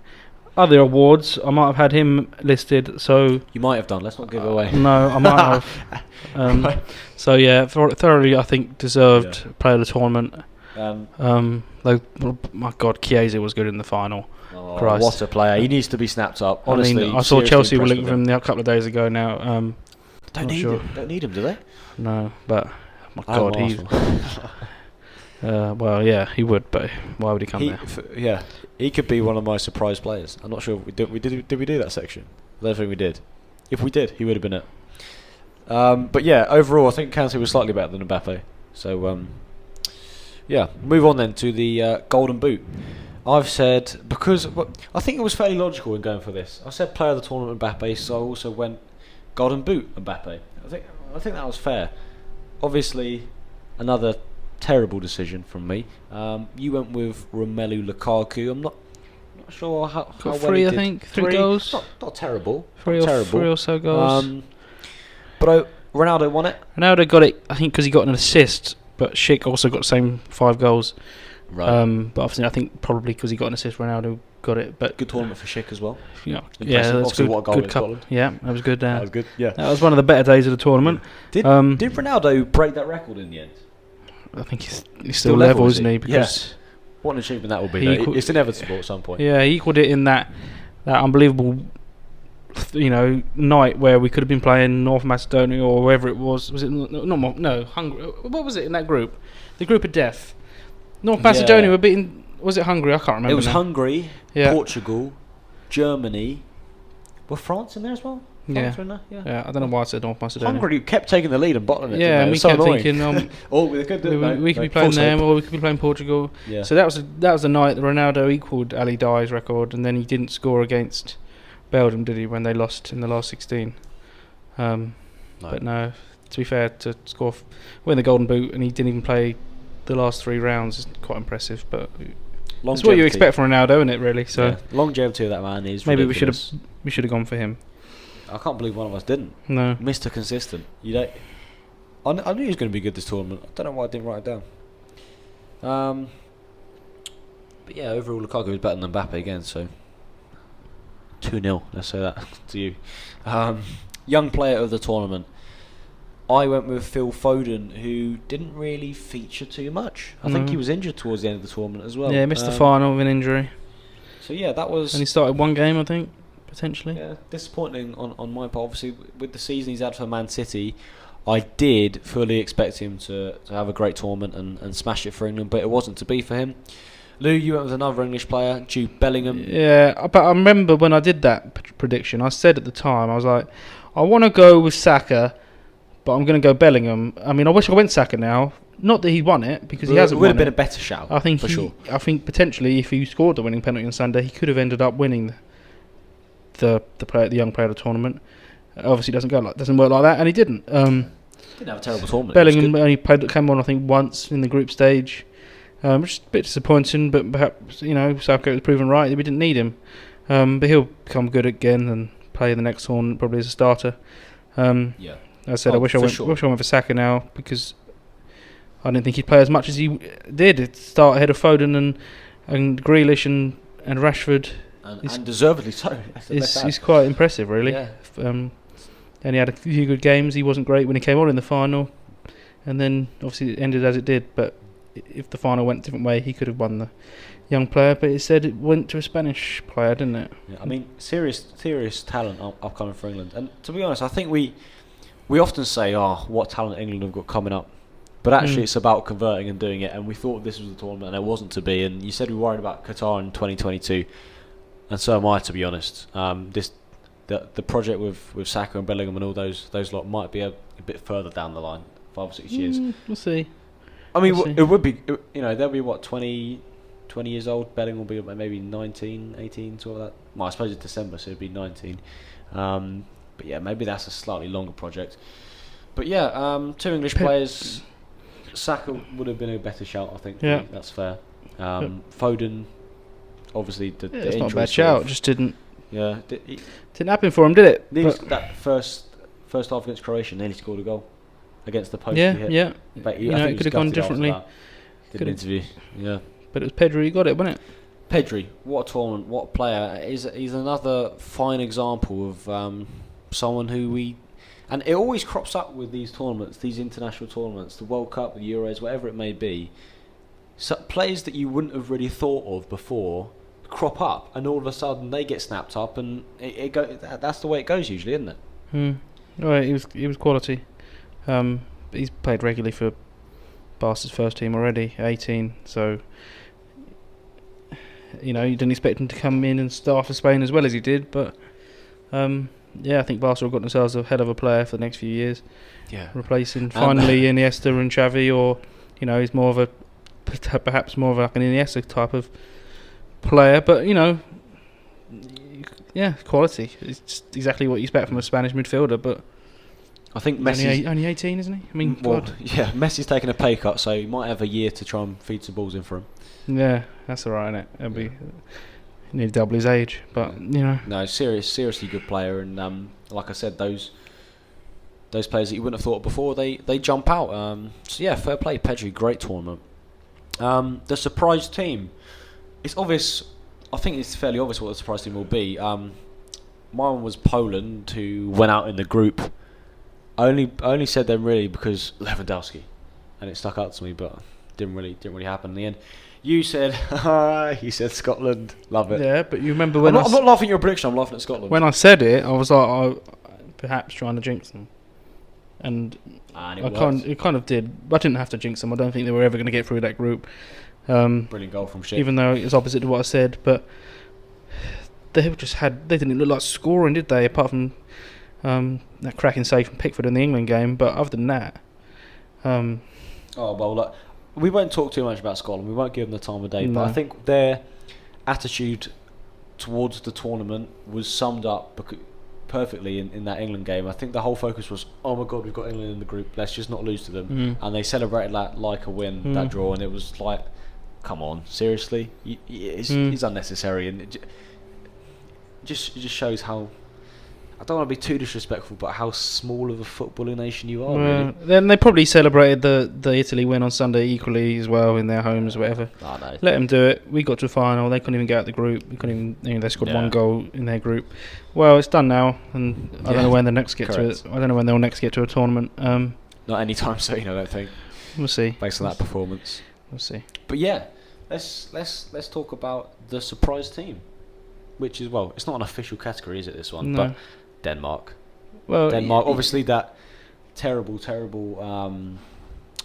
other awards, I might have had him listed. So you might have done. Let's not give it away. No, I might have. So yeah, thoroughly, I think deserved player of the tournament. Though, my God, Chiesa was good in the final. Oh, Christ. What a player! He needs to be snapped up. Honestly, I saw Chelsea were looking for him a couple of days ago. Now, don't need him, do they? No, but my God, he's. Well, yeah, he would, but why would he come there? He could be one of my surprise players. I'm not sure if did we do that section? I don't think we did. If we did, he would have been it. But yeah, overall, I think Kante was slightly better than Mbappe. So move on then to the Golden Boot. I've said, because I think it was fairly logical in going for this. I said player of the tournament Mbappe, so I also went Golden Boot Mbappe. I think that was fair. Obviously, another terrible decision from me. You went with Romelu Lukaku. I'm not sure how well three, he did. I think 3 goals. Not terrible. Three or so goals. But Ronaldo won it. Ronaldo got it, I think, because he got an assist. But Schick also got the same 5 goals. Right. But obviously, I think probably because he got an assist, Ronaldo got it. But good tournament for Schick as well. Yeah, that's good. What a goal good couple. Yeah, that was good. That was good. Yeah, that was one of the better days of the tournament. Did Ronaldo break that record in the end? I think he's still level, isn't he? Because what an achievement that will be. It's inevitable at some point. Yeah, he equalled it in that unbelievable, night where we could have been playing North Macedonia or wherever it was. Was it Hungary? What was it in that group? The group of death. North Macedonia were beating. Was it Hungary? I can't remember. It was Hungary, Portugal, Germany. Were France in there as well? Yeah, I don't know why I said North Macedonia. Hungary kept taking the lead and bottling it. Yeah, and we kept thinking, we could be playing them, or we could be playing Portugal. Yeah. So that was the night that Ronaldo equalled Ali Dye's record, and then he didn't score against Belgium, did he? When they lost in the last 16. No. But no, to be fair, to win the Golden Boot, and he didn't even play the last 3 rounds is quite impressive. But that's what you expect from Ronaldo, isn't it? Really. So longevity of that man is maybe ridiculous. we should have gone for him. I can't believe one of us didn't. No. Mr. Consistent. You know, I knew he was going to be good this tournament. I don't know why I didn't write it down. But yeah, overall Lukaku was better than Mbappe again. So 2-0. Let's say that to you. Young player of the tournament. I went with Phil Foden, who didn't really feature too much. I think he was injured towards the end of the tournament as well. Yeah, missed the final with an injury. So yeah, that was. And he started one game, I think, potentially. Yeah, disappointing on my part. Obviously, with the season he's had for Man City, I did fully expect him to have a great tournament and smash it for England, but it wasn't to be for him. Lou, you went with another English player, Jude Bellingham. Yeah, but I remember when I did that prediction, I said at the time, I was like, I want to go with Saka, but I'm going to go Bellingham. I mean, I wish I went Saka now. Not that he won it, because he hasn't won it. It would have been a better shout, I think for sure. I think potentially, if he scored the winning penalty on Sunday, he could have ended up winning the young player of the tournament. Obviously, doesn't work like that, and he didn't. Didn't have a terrible tournament. Bellingham only came on, I think, once in the group stage, which is a bit disappointing. But perhaps Southgate was proven right. We didn't need him, but he'll become good again and play the next tournament probably as a starter. Yeah. As I said, I wish I went for Saka now, because I didn't think he'd play as much as he did. It start ahead of Foden and Grealish and Rashford. And deservedly so. He's quite impressive, really. Yeah. And he had a few good games. He wasn't great when he came on in the final, and then obviously it ended as it did. But if the final went a different way, he could have won the young player. But it said it went to a Spanish player, didn't it? Yeah, I mean, serious talent upcoming for England. And to be honest, I think we often say, what talent England have got coming up. But actually it's about converting and doing it. And we thought this was the tournament and it wasn't to be. And you said we were worried about Qatar in 2022. And so am I, to be honest. The project with Saka and Bellingham and all those lot might be a bit further down the line, 5 or 6 years. We'll see. I mean, it would be, they'll be 20 years old. Bellingham will be maybe 19, 18, sort of that. Well, I suppose it's December, so it'd be 19. But yeah, maybe that's a slightly longer project. But yeah, 2 English players. Saka would have been a better shout, I think. Yeah, that's fair. Foden, obviously, the it's injury. Not a bad shout. Just didn't. Yeah, didn't happen for him, did it? That first half against Croatia, nearly scored a goal against the post. Yeah, he hit. yeah. But It could have gone differently. Did an interview. Yeah. But it was Pedro who got it, wasn't it? Pedri, what a tournament, what a player. He's another fine example of someone who and it always crops up with these tournaments, these international tournaments, the World Cup, the Euros, whatever it may be. So players that you wouldn't have really thought of before crop up, and all of a sudden they get snapped up, and that's the way it goes usually, isn't it? Right, he was quality. He's played regularly for Barca's first team already, 18. So you didn't expect him to come in and start for Spain as well as he did, but I think Barca have got themselves a hell of a player for the next few years. Yeah, replacing finally Iniesta and Xavi, or he's more of perhaps more of like an Iniesta type of player, but quality. It's just exactly what you expect from a Spanish midfielder. But I think Messi's only 18, isn't he? I mean, yeah, Messi's taking a pay cut, so he might have a year to try and feed some balls in for him. Yeah, that's all right, isn't it? It'll be nearly double his age, but No, seriously good player, and like I said, those players that you wouldn't have thought before, they jump out. So yeah, fair play, Pedri, great tournament. The surprise team, it's obvious. I think it's fairly obvious what the surprise team will be. Mine was Poland, who went out in the group. I only said them really because Lewandowski, and it stuck out to me, but didn't really happen in the end. You said Scotland. Love it. Yeah, but you remember when I'm not laughing at your prediction. I'm laughing at Scotland. When I said it, I was like, perhaps trying to jinx them, and it kind of did. I didn't have to jinx them. I don't think they were ever going to get through that group. Brilliant goal from Ship. Even though it's opposite to what I said, but they didn't look like scoring, did they? Apart from that cracking save from Pickford in the England game, but other than that, look, we won't talk too much about Scotland. We won't give them the time of day. No. But I think their attitude towards the tournament was summed up perfectly in that England game. I think the whole focus was, oh my God, we've got England in the group. Let's just not lose to them. And they celebrated that like a win, that draw, and it was like, come on, seriously, it's unnecessary, and it just shows how I don't want to be too disrespectful, but how small of a footballing nation you are, Well, really. then they probably celebrated the Italy win on Sunday equally as well in their homes, whatever. Oh, no. Let them do it. We got to a final. They couldn't even get out the group. We couldn't even. They scored one goal in their group. Well, it's done now, and I don't know when the next get to it. I don't know when they'll next get to a tournament. Not anytime soon, I don't think. We'll see. Based on that performance. We'll see. But yeah, let's talk about the surprise team, which is, well, it's not an official category, is it? This one, No. but Denmark. Well, Denmark, obviously that terrible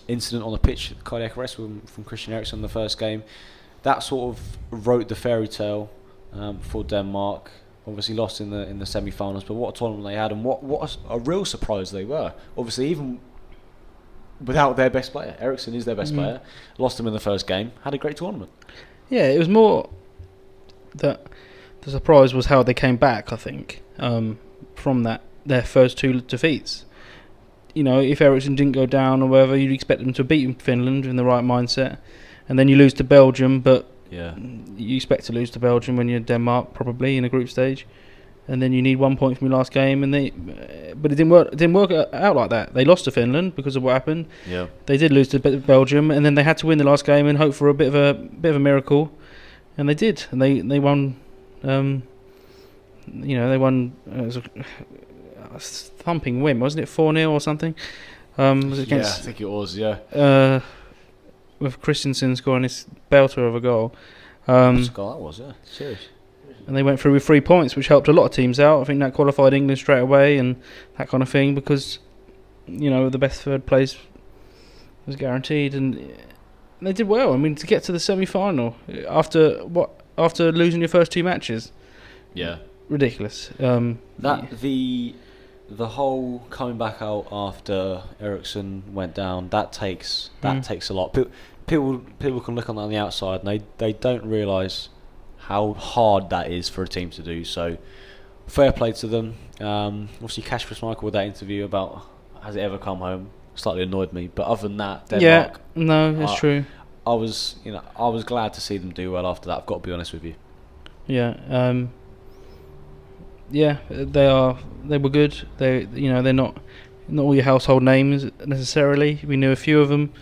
incident on the pitch, cardiac arrest from Christian Eriksen in the first game. That sort of wrote the fairy tale for Denmark. Obviously lost in the semi-finals, but what a tournament they had, and what a real surprise they were. Obviously, even without their best player, Eriksen is their best player. Lost him in the first game. Had a great tournament. Yeah, it was more that the surprise was how they came back. I think from their first two defeats. You know, if Eriksen didn't go down or whatever, you'd expect them to beat Finland in the right mindset, and then you lose to Belgium. But Yeah, you expect to lose to Belgium when you're Denmark, probably in a group stage, and then you need 1 point from your last game. But it didn't work. It didn't work out like that. They lost to Finland because of what happened. yeah, They did lose to Belgium, and then they had to win the last game and hope for a bit of a miracle, and they did. And they won. They won. It was a thumping win, wasn't it? 4-0 or something. Was it against? I think it was. Yeah, With Christensen scoring his belter of a goal. that was, yeah, serious. And they went through with 3 points, which helped a lot of teams out. I think that qualified England straight away and that kind of thing, because the best third place was guaranteed, and they did well. I mean, to get to the semi-final after losing your first 2 matches, Yeah, ridiculous. The whole coming back out after Eriksen went down, that takes a lot. People can look on that on the outside and they don't realise how hard that is for a team to do. So fair play to them. Obviously Kasper Schmeichel with that interview about has it ever come home slightly annoyed me, but other than that, Denmark, yeah, no, that's true. I was glad to see them do well after that. I've got to be honest with you. Yeah, they were good. They're not all your household names necessarily. We knew a few of them.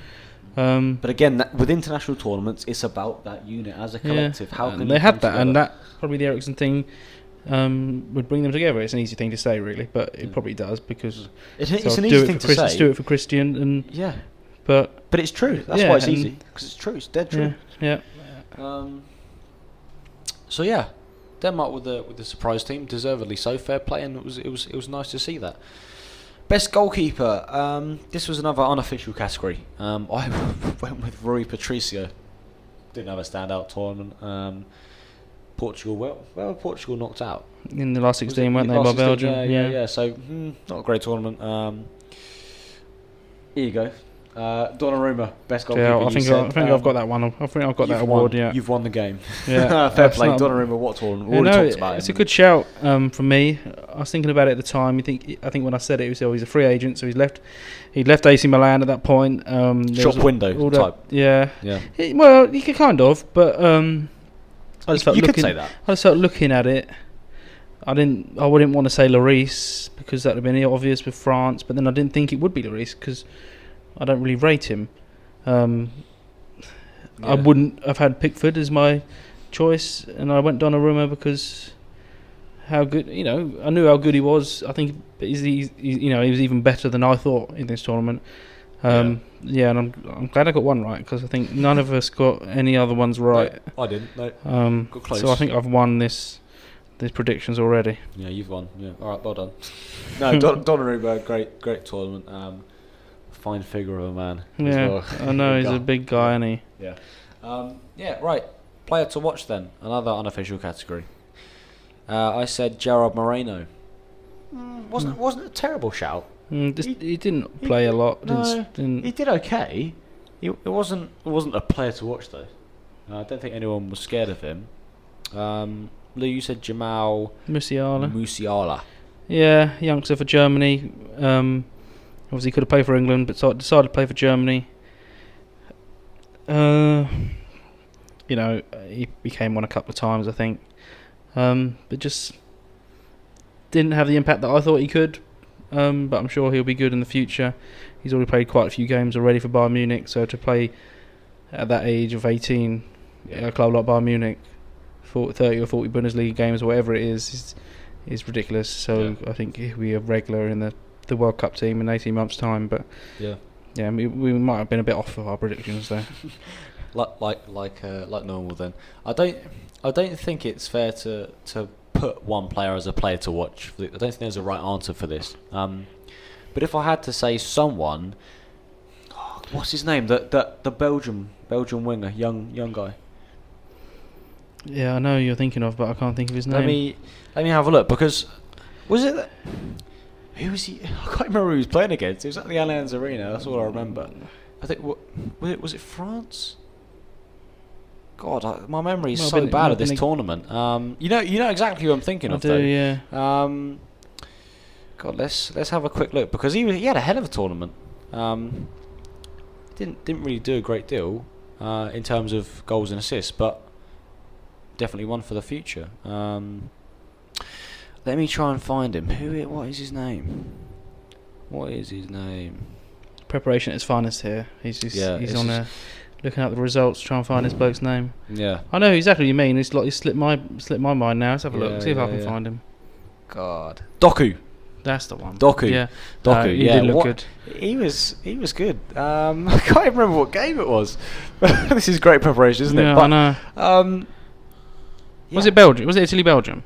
But again, with international tournaments, it's about that unit as a collective. How can they you had come that, together? and that probably the Eriksen thing would bring them together. It's an easy thing to say, really, but it probably does, because It's an easy thing to say. Do it for Christian, and Yeah, but it's true. That's why it's easy, because it's true. It's dead true. Yeah. So yeah, Denmark with the surprise team, deservedly so. Fair play, and it was nice to see that. Best goalkeeper. This was another unofficial category. I went with Rui Patricio. Didn't have a standout tournament. Portugal, well, Portugal knocked out In the last 16, weren't they, Last by 16, Belgium? Yeah. So not a great tournament. Here you go. Donnarumma, best goalkeeper. Yeah, I you think said. I've got that one. I think I've got that award. Won. Yeah, You've won the game. Yeah, Fair that's play, not- Donnarumma. What tournament? We Yeah, already no, talked about it's him. a good shout from me. I was thinking about it at the time. I think when I said it, it was he's a free agent, so he'd left AC Milan at that point. Shop window type. Yeah. Yeah. Well, you could kind of, but I just felt You could looking. say that. I just felt looking at it. I wouldn't want to say Lloris, because that would have been obvious with France, but then I didn't think it would be Lloris because I don't really rate him. I wouldn't have had Pickford as my choice, and I went Donnarumma because how good, I knew how good he was. I think he was even better than I thought in this tournament. And I'm glad I got one right, because I think none of us got any other ones right. No, I didn't. No. Got close. So I think I've won these predictions already. Yeah, you've won. Yeah. All right, well done. No, Donnarumma, great tournament. Fine figure of a man. As well. I know he's a big guy, isn't he? Yeah. Right. Player to watch then. Another unofficial category. I said Gerard Moreno. Wasn't a terrible shout. He didn't play a lot. No, Didn't. he did okay. It wasn't a player to watch though. I don't think anyone was scared of him. Lou, you said Jamal Musiala. Yeah, youngster for Germany. Obviously could have played for England, but decided to play for Germany. He became one a couple of times, I think. But just didn't have the impact that I thought he could, but I'm sure he'll be good in the future. He's already played quite a few games already for Bayern Munich, so to play at that age of 18 at a club like Bayern Munich, 30 or 40 Bundesliga games or whatever it is ridiculous. So I think he'll be a regular in the World Cup team in 18 months' time. But yeah, we might have been a bit off of our predictions there. like normal then. I don't think it's fair to put one player as a player to watch. I don't think there's a right answer for this. But if I had to say someone, what's his name? The Belgian winger, young guy. Yeah, I know who you're thinking of, but I can't think of his name. Let me have a look, because was it who was he? I can't remember who he was playing against. It was at the Allianz Arena. That's all I remember. I think was it France? God, my memory is so bad of this tournament. You know exactly who I'm thinking of, though. Yeah. God, let's have a quick look, because he had a hell of a tournament. Didn't really do a great deal in terms of goals and assists, but definitely one for the future. Let me try and find him. What is his name? Preparation at its finest here. He's on looking at the results, trying to find this bloke's name. Yeah, I know exactly what you mean. It's like he slipped my mind now. Let's have a look. See if I can find him. God, Doku. That's the one. Doku. Yeah. Doku. He did look good. He was good. I can't remember what game it was. This is great preparation, isn't it? Yeah, But, I know. Was it Belgium? Was it Italy, Belgium?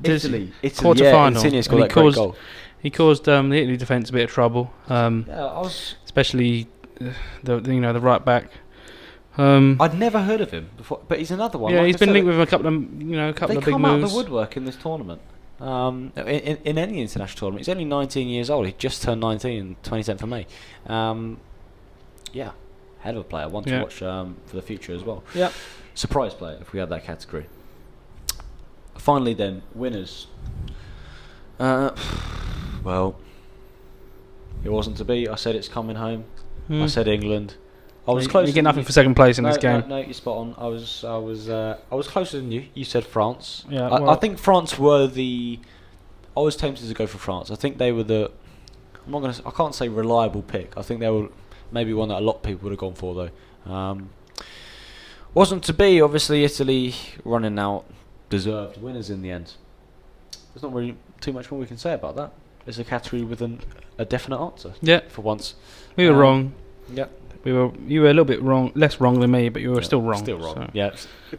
Italy. Quarter final. Insigne scored that great goal. He caused the Italy defence a bit of trouble. Especially the right back. I'd never heard of him before, but he's another one. Yeah, like he's been linked with a couple of big moves. They come out of the woodwork in this tournament. In any international tournament. He's only 19 years old. He just turned 19 on 27th of May. Yeah, hell of a player. One to watch for the future as well. Yeah. Surprise player, if we had that category. Finally then, winners. Well, it wasn't to be. I said it's coming home. I said England. I was close. You get nothing for second place in this game. No, you're spot on. I was closer than you. You said France. Yeah, I think France were the. I was tempted to go for France. I think they were the. I can't say reliable pick. I think they were maybe one that a lot of people would have gone for though. Wasn't to be. Obviously, Italy running out, deserved winners in the end. There's not really too much more we can say about that. It's a category with a definite answer. Yeah. For once, we were wrong. Yeah. You were a little bit wrong, less wrong than me, but you were still wrong. Still wrong. So. Yeah.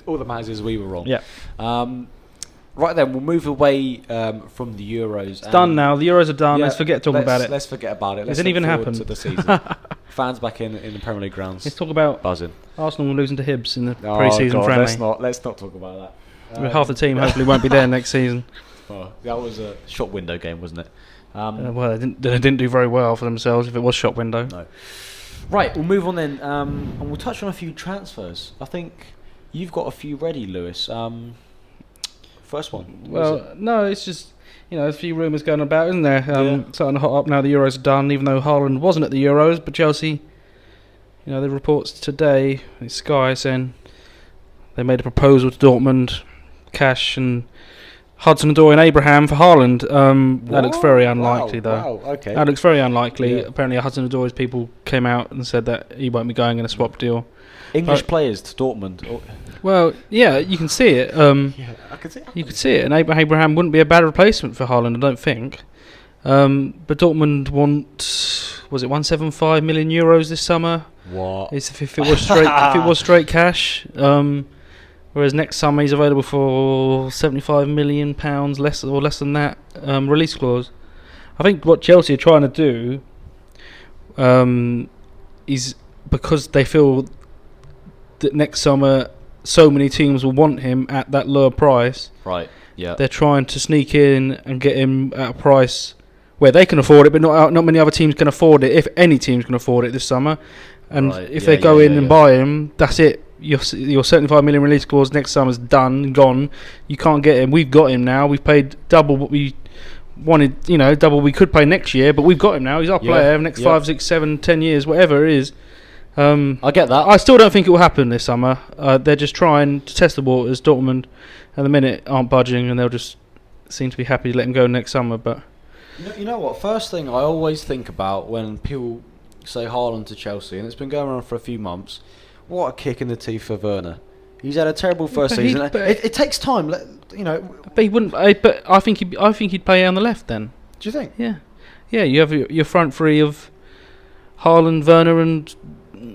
All that matters is we were wrong. Yeah. Right then, we'll move away from the Euros. It's done now. The Euros are done. Let's forget talking about it. Let's forget about it. Has it even happened? To the season. Fans back in the Premier League grounds. Let's talk about buzzing. Arsenal losing to Hibs in the pre-season friendly. Let's not talk about that. Half the team hopefully won't be there next season. Well, that was a shop window game, wasn't it? Well, they didn't do very well for themselves if it was shop window. No. Right, we'll move on then, and we'll touch on a few transfers. I think you've got a few ready, Lewis. First one. Well, no, it's just a few rumours going about, isn't there? Starting to hot up now. The Euros are done, even though Haaland wasn't at the Euros, but Chelsea. The reports today, it's Sky saying they made a proposal to Dortmund, cash and Hudson-Odoi and Abraham for Haaland. That looks very unlikely, though. Wow, okay. That looks very unlikely. Yeah. Apparently, Hudson-Odoi's people came out and said that he won't be going in a swap deal. English players to Dortmund. Well, yeah, you can see it. I can see it. You could see it, and Abraham wouldn't be a bad replacement for Haaland, I don't think. But Dortmund was it 175 million euros this summer? What? If it was straight cash. Whereas next summer he's available for £75 million, less than that release clause. I think what Chelsea are trying to do is, because they feel that next summer so many teams will want him at that lower price. Right. Yeah. They're trying to sneak in and get him at a price where they can afford it, but not many other teams can afford it. If any teams can afford it this summer, and if they go in and buy him, that's it. Your 75 million release clause next summer's gone. You can't get him. We've got him now. We've paid double what we wanted. Double we could pay next year, but we've got him now. He's our player. Next 5, 6, 7, 10 years, whatever it is. I get that. I still don't think it will happen this summer. They're just trying to test the waters. Dortmund, at the minute, aren't budging, and they'll just seem to be happy to let him go next summer. But You know what? First thing I always think about when people say Haaland to Chelsea, and it's been going on for a few months. What a kick in the teeth for Werner. He's had a terrible first season. It takes time, you know. But he wouldn't. But I think he'd play on the left then. Do you think? Yeah. You have your front three of Haaland, Werner, and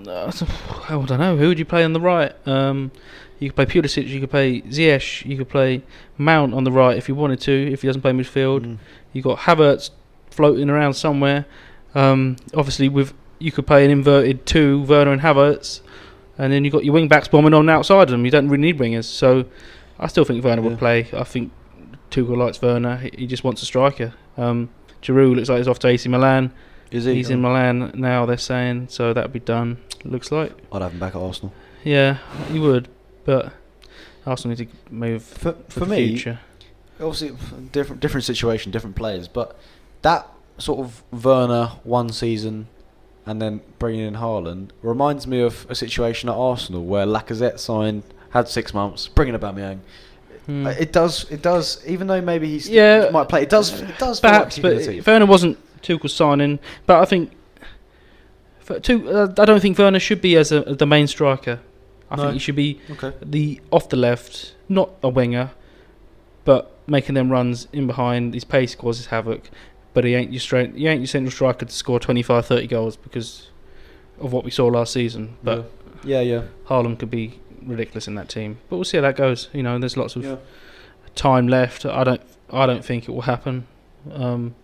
I don't know, who would you play on the right? You could play Pulisic, you could play Ziyech, you could play Mount on the right if you wanted to. If he doesn't play midfield, you got Havertz floating around somewhere. Obviously, you could play an inverted two, Werner and Havertz, and then you got your wing backs bombing on outside them. You don't really need wingers, so I still think Werner would play. I think Tuchel likes Werner. He just wants a striker. Giroud looks like he's off to AC Milan. Is he? He's in Milan now, they're saying, so that'll be done. Looks like. I'd have him back at Arsenal. Yeah, you would, but Arsenal need to move for the me. future. Obviously, different situation, different players, but that sort of Werner one season and then bringing in Haaland reminds me of a situation at Arsenal where Lacazette signed, had 6 months, bringing Aubameyang. It does. Even though maybe he might play, it does. Perhaps, but Werner wasn't Tuchel's signing. But I think I don't think Werner should be as the main striker. I think he should be the off the left, not a winger, but making them runs in behind. His pace causes havoc, but he ain't your central striker to score 25, 30 goals because of what we saw last season. But yeah, Haaland could be ridiculous in that team, but we'll see how that goes. You know, there's lots of time left. I don't think it will happen. Dortmund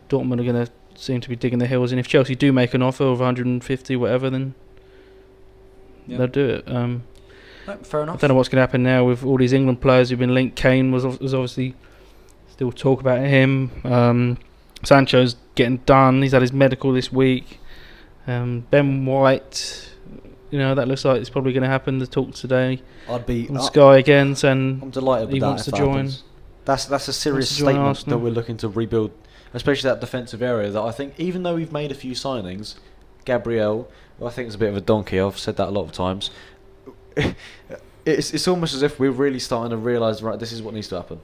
are going to seem to be digging their heels in. If Chelsea do make an offer of 150, whatever, then they'll do it. Fair enough. I don't know what's going to happen now with all these England players who've been linked. Kane was obviously still talk about him. Sancho's getting done. He's had his medical this week. Ben White. You know, that looks like it's probably going to happen. The talk today on Sky again, saying I'm delighted he wants to join. That's a serious statement that we're looking to rebuild, especially that defensive area. That I think, even though we've made a few signings, Gabriel, who I think is a bit of a donkey. I've said that a lot of times. It's almost as if we're really starting to realise, right, this is what needs to happen.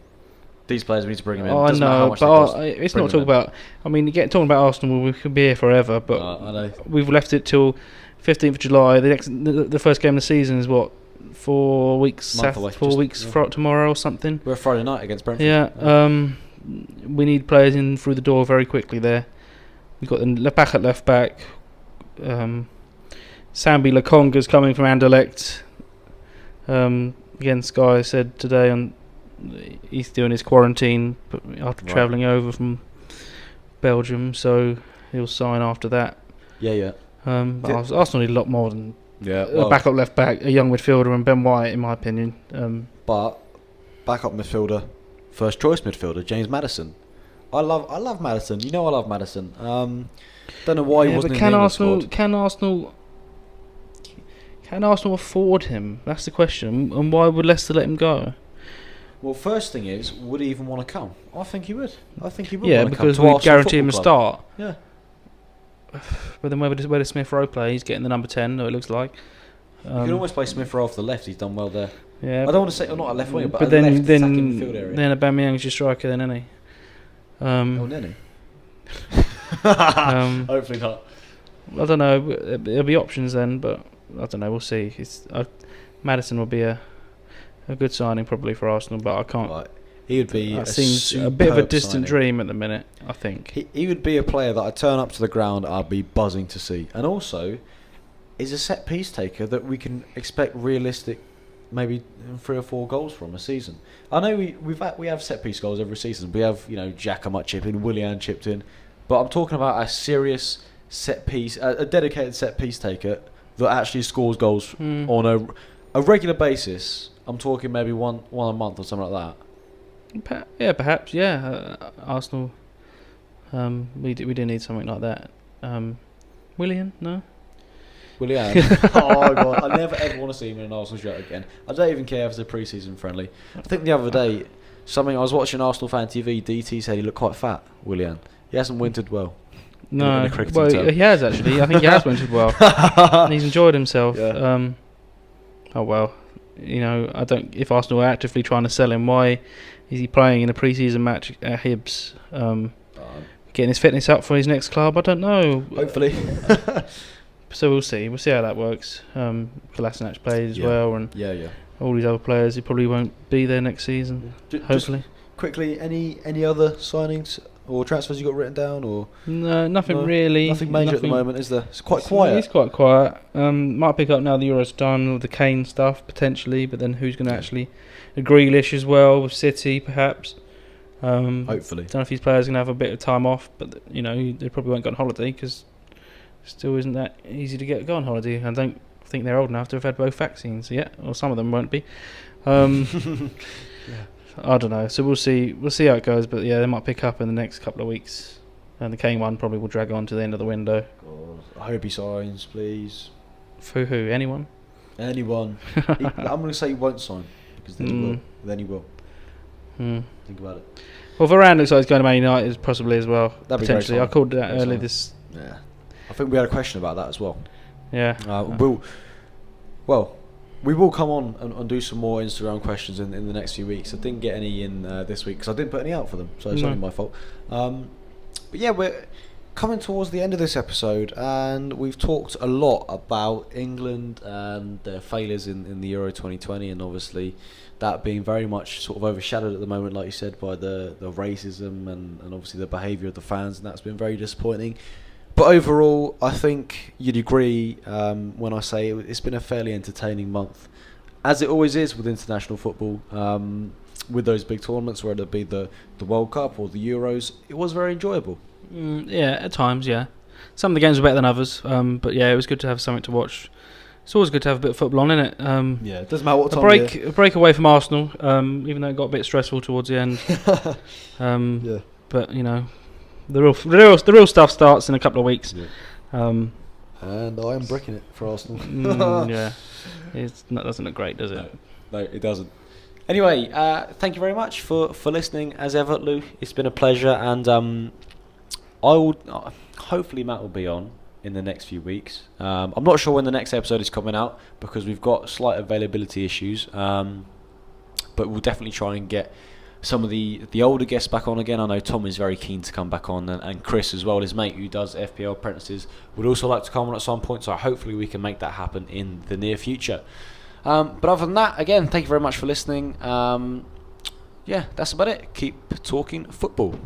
These players, we need to bring them in. I know, but it's not talking about. I mean, talking about Arsenal, we could be here forever, but I know. We've left it till 15th of July. The first game of the season is what, 4 weeks? 4 weeks tomorrow or something. We're Friday night against Brentford. Yeah. We need players in through the door very quickly. There, we've got the back at left back. Sambi Lakonga's coming from Anderlecht. Again, Sky said today he's doing his quarantine after travelling over from Belgium, so he'll sign after that. Yeah. Arsenal need a lot more than a backup left back, a young midfielder, and Ben White, in my opinion. But backup midfielder, first choice midfielder, James Maddison. I love Maddison. You know I love Maddison. Don't know why he wasn't in the England squad. Can Arsenal afford him? That's the question. And why would Leicester let him go? Well, first thing is, would he even want to come? I think he would. Yeah, because we guarantee him a start. Yeah. But then where does Smith Rowe play? He's getting the number 10, it looks like. You can always play Smith Rowe off the left. He's done well there. Yeah. I don't want to say not a left winger, but a then left attacking midfield area. Then Aubameyang's your striker, then, isn't he? Nenny. Hopefully not. I don't know. There'll be options then, but I don't know. We'll see. Maddison will be a good signing probably for Arsenal, but I can't. Right. He would be. That seems a bit of a distant dream at the minute, I think. He would be a player that I turn up to the ground, I'd be buzzing to see, and also is a set piece taker that we can expect realistic, maybe 3 or 4 goals from a season. I know we have set piece goals every season. We have Xhaka might chip in, Willian chipped in, but I'm talking about a serious set piece, a dedicated set piece taker that actually scores goals on a regular basis. I'm talking maybe one a month or something like that. Perhaps. Arsenal, we do need something like that. Willian, no. Willian. Oh God, I never ever want to see him in an Arsenal shirt again. I don't even care if it's a pre-season friendly. I think the other day, I was watching Arsenal Fan TV. DT said he looked quite fat. Willian. He hasn't wintered well. No, he has actually. I think he has wintered well. And he's enjoyed himself. Yeah. Oh well. I don't. If Arsenal are actively trying to sell him, why Is he playing in a pre-season match at Hibs? Getting his fitness up for his next club? I don't know. Hopefully. So we'll see. We'll see how that works. Kolasinac played as well, and all these other players who probably won't be there next season. Hopefully. Just quickly, any other signings or transfers you got written down, or no, nothing really. Nothing major at the moment, is there? It's quite quiet. It's quite quiet. Might pick up now the Euros done with the Kane stuff potentially, but then who's going to actually? A Grealish as well with City perhaps. Hopefully. Don't know if these players are going to have a bit of time off, but they probably won't go on holiday because it still isn't that easy to go on holiday. I don't think they're old enough to have had both vaccines yet, or some of them won't be. I don't know. So we'll see. We'll see how it goes. But yeah, they might pick up in the next couple of weeks, and the Kane one probably will drag on to the end of the window. God, I hope he signs, please. For who? Anyone? Anyone. I'm going to say he won't sign because then he will. Then he will. Think about it. Well, Varane looks like he's going to Man United possibly as well. That'd be potentially. great. I called that earlier this. Yeah, I think we had a question about that as well. Yeah. We will come on and do some more Instagram questions in the next few weeks. I didn't get any in this week because I didn't put any out for them, so it's only my fault. But yeah, we're coming towards the end of this episode, and we've talked a lot about England and their failures in the Euro 2020, and obviously that being very much sort of overshadowed at the moment, like you said, by the racism and obviously the behaviour of the fans, and that's been very disappointing. But overall, I think you'd agree when I say it's been a fairly entertaining month, as it always is with international football. With those big tournaments, whether it be the World Cup or the Euros, it was very enjoyable. Yeah, at times, yeah. Some of the games were better than others, but yeah, it was good to have something to watch. It's always good to have a bit of football on, isn't it? Yeah, it doesn't matter what time. A break away from Arsenal, even though it got a bit stressful towards the end. Yeah. But the real stuff starts in a couple of weeks. Yeah. And I am bricking it for Arsenal. Yeah, that doesn't look great, does it? No, it doesn't. Anyway, thank you very much for listening as ever, Lou. It's been a pleasure, and I will hopefully Matt will be on in the next few weeks. I'm not sure when the next episode is coming out because we've got slight availability issues, but we'll definitely try and get some of the older guests back on again. I know Tom is very keen to come back on, and Chris as well, his mate who does FPL apprentices, would also like to come on at some point, so hopefully we can make that happen in the near future. But other than that, again, thank you very much for listening. Yeah, that's about it. Keep talking football.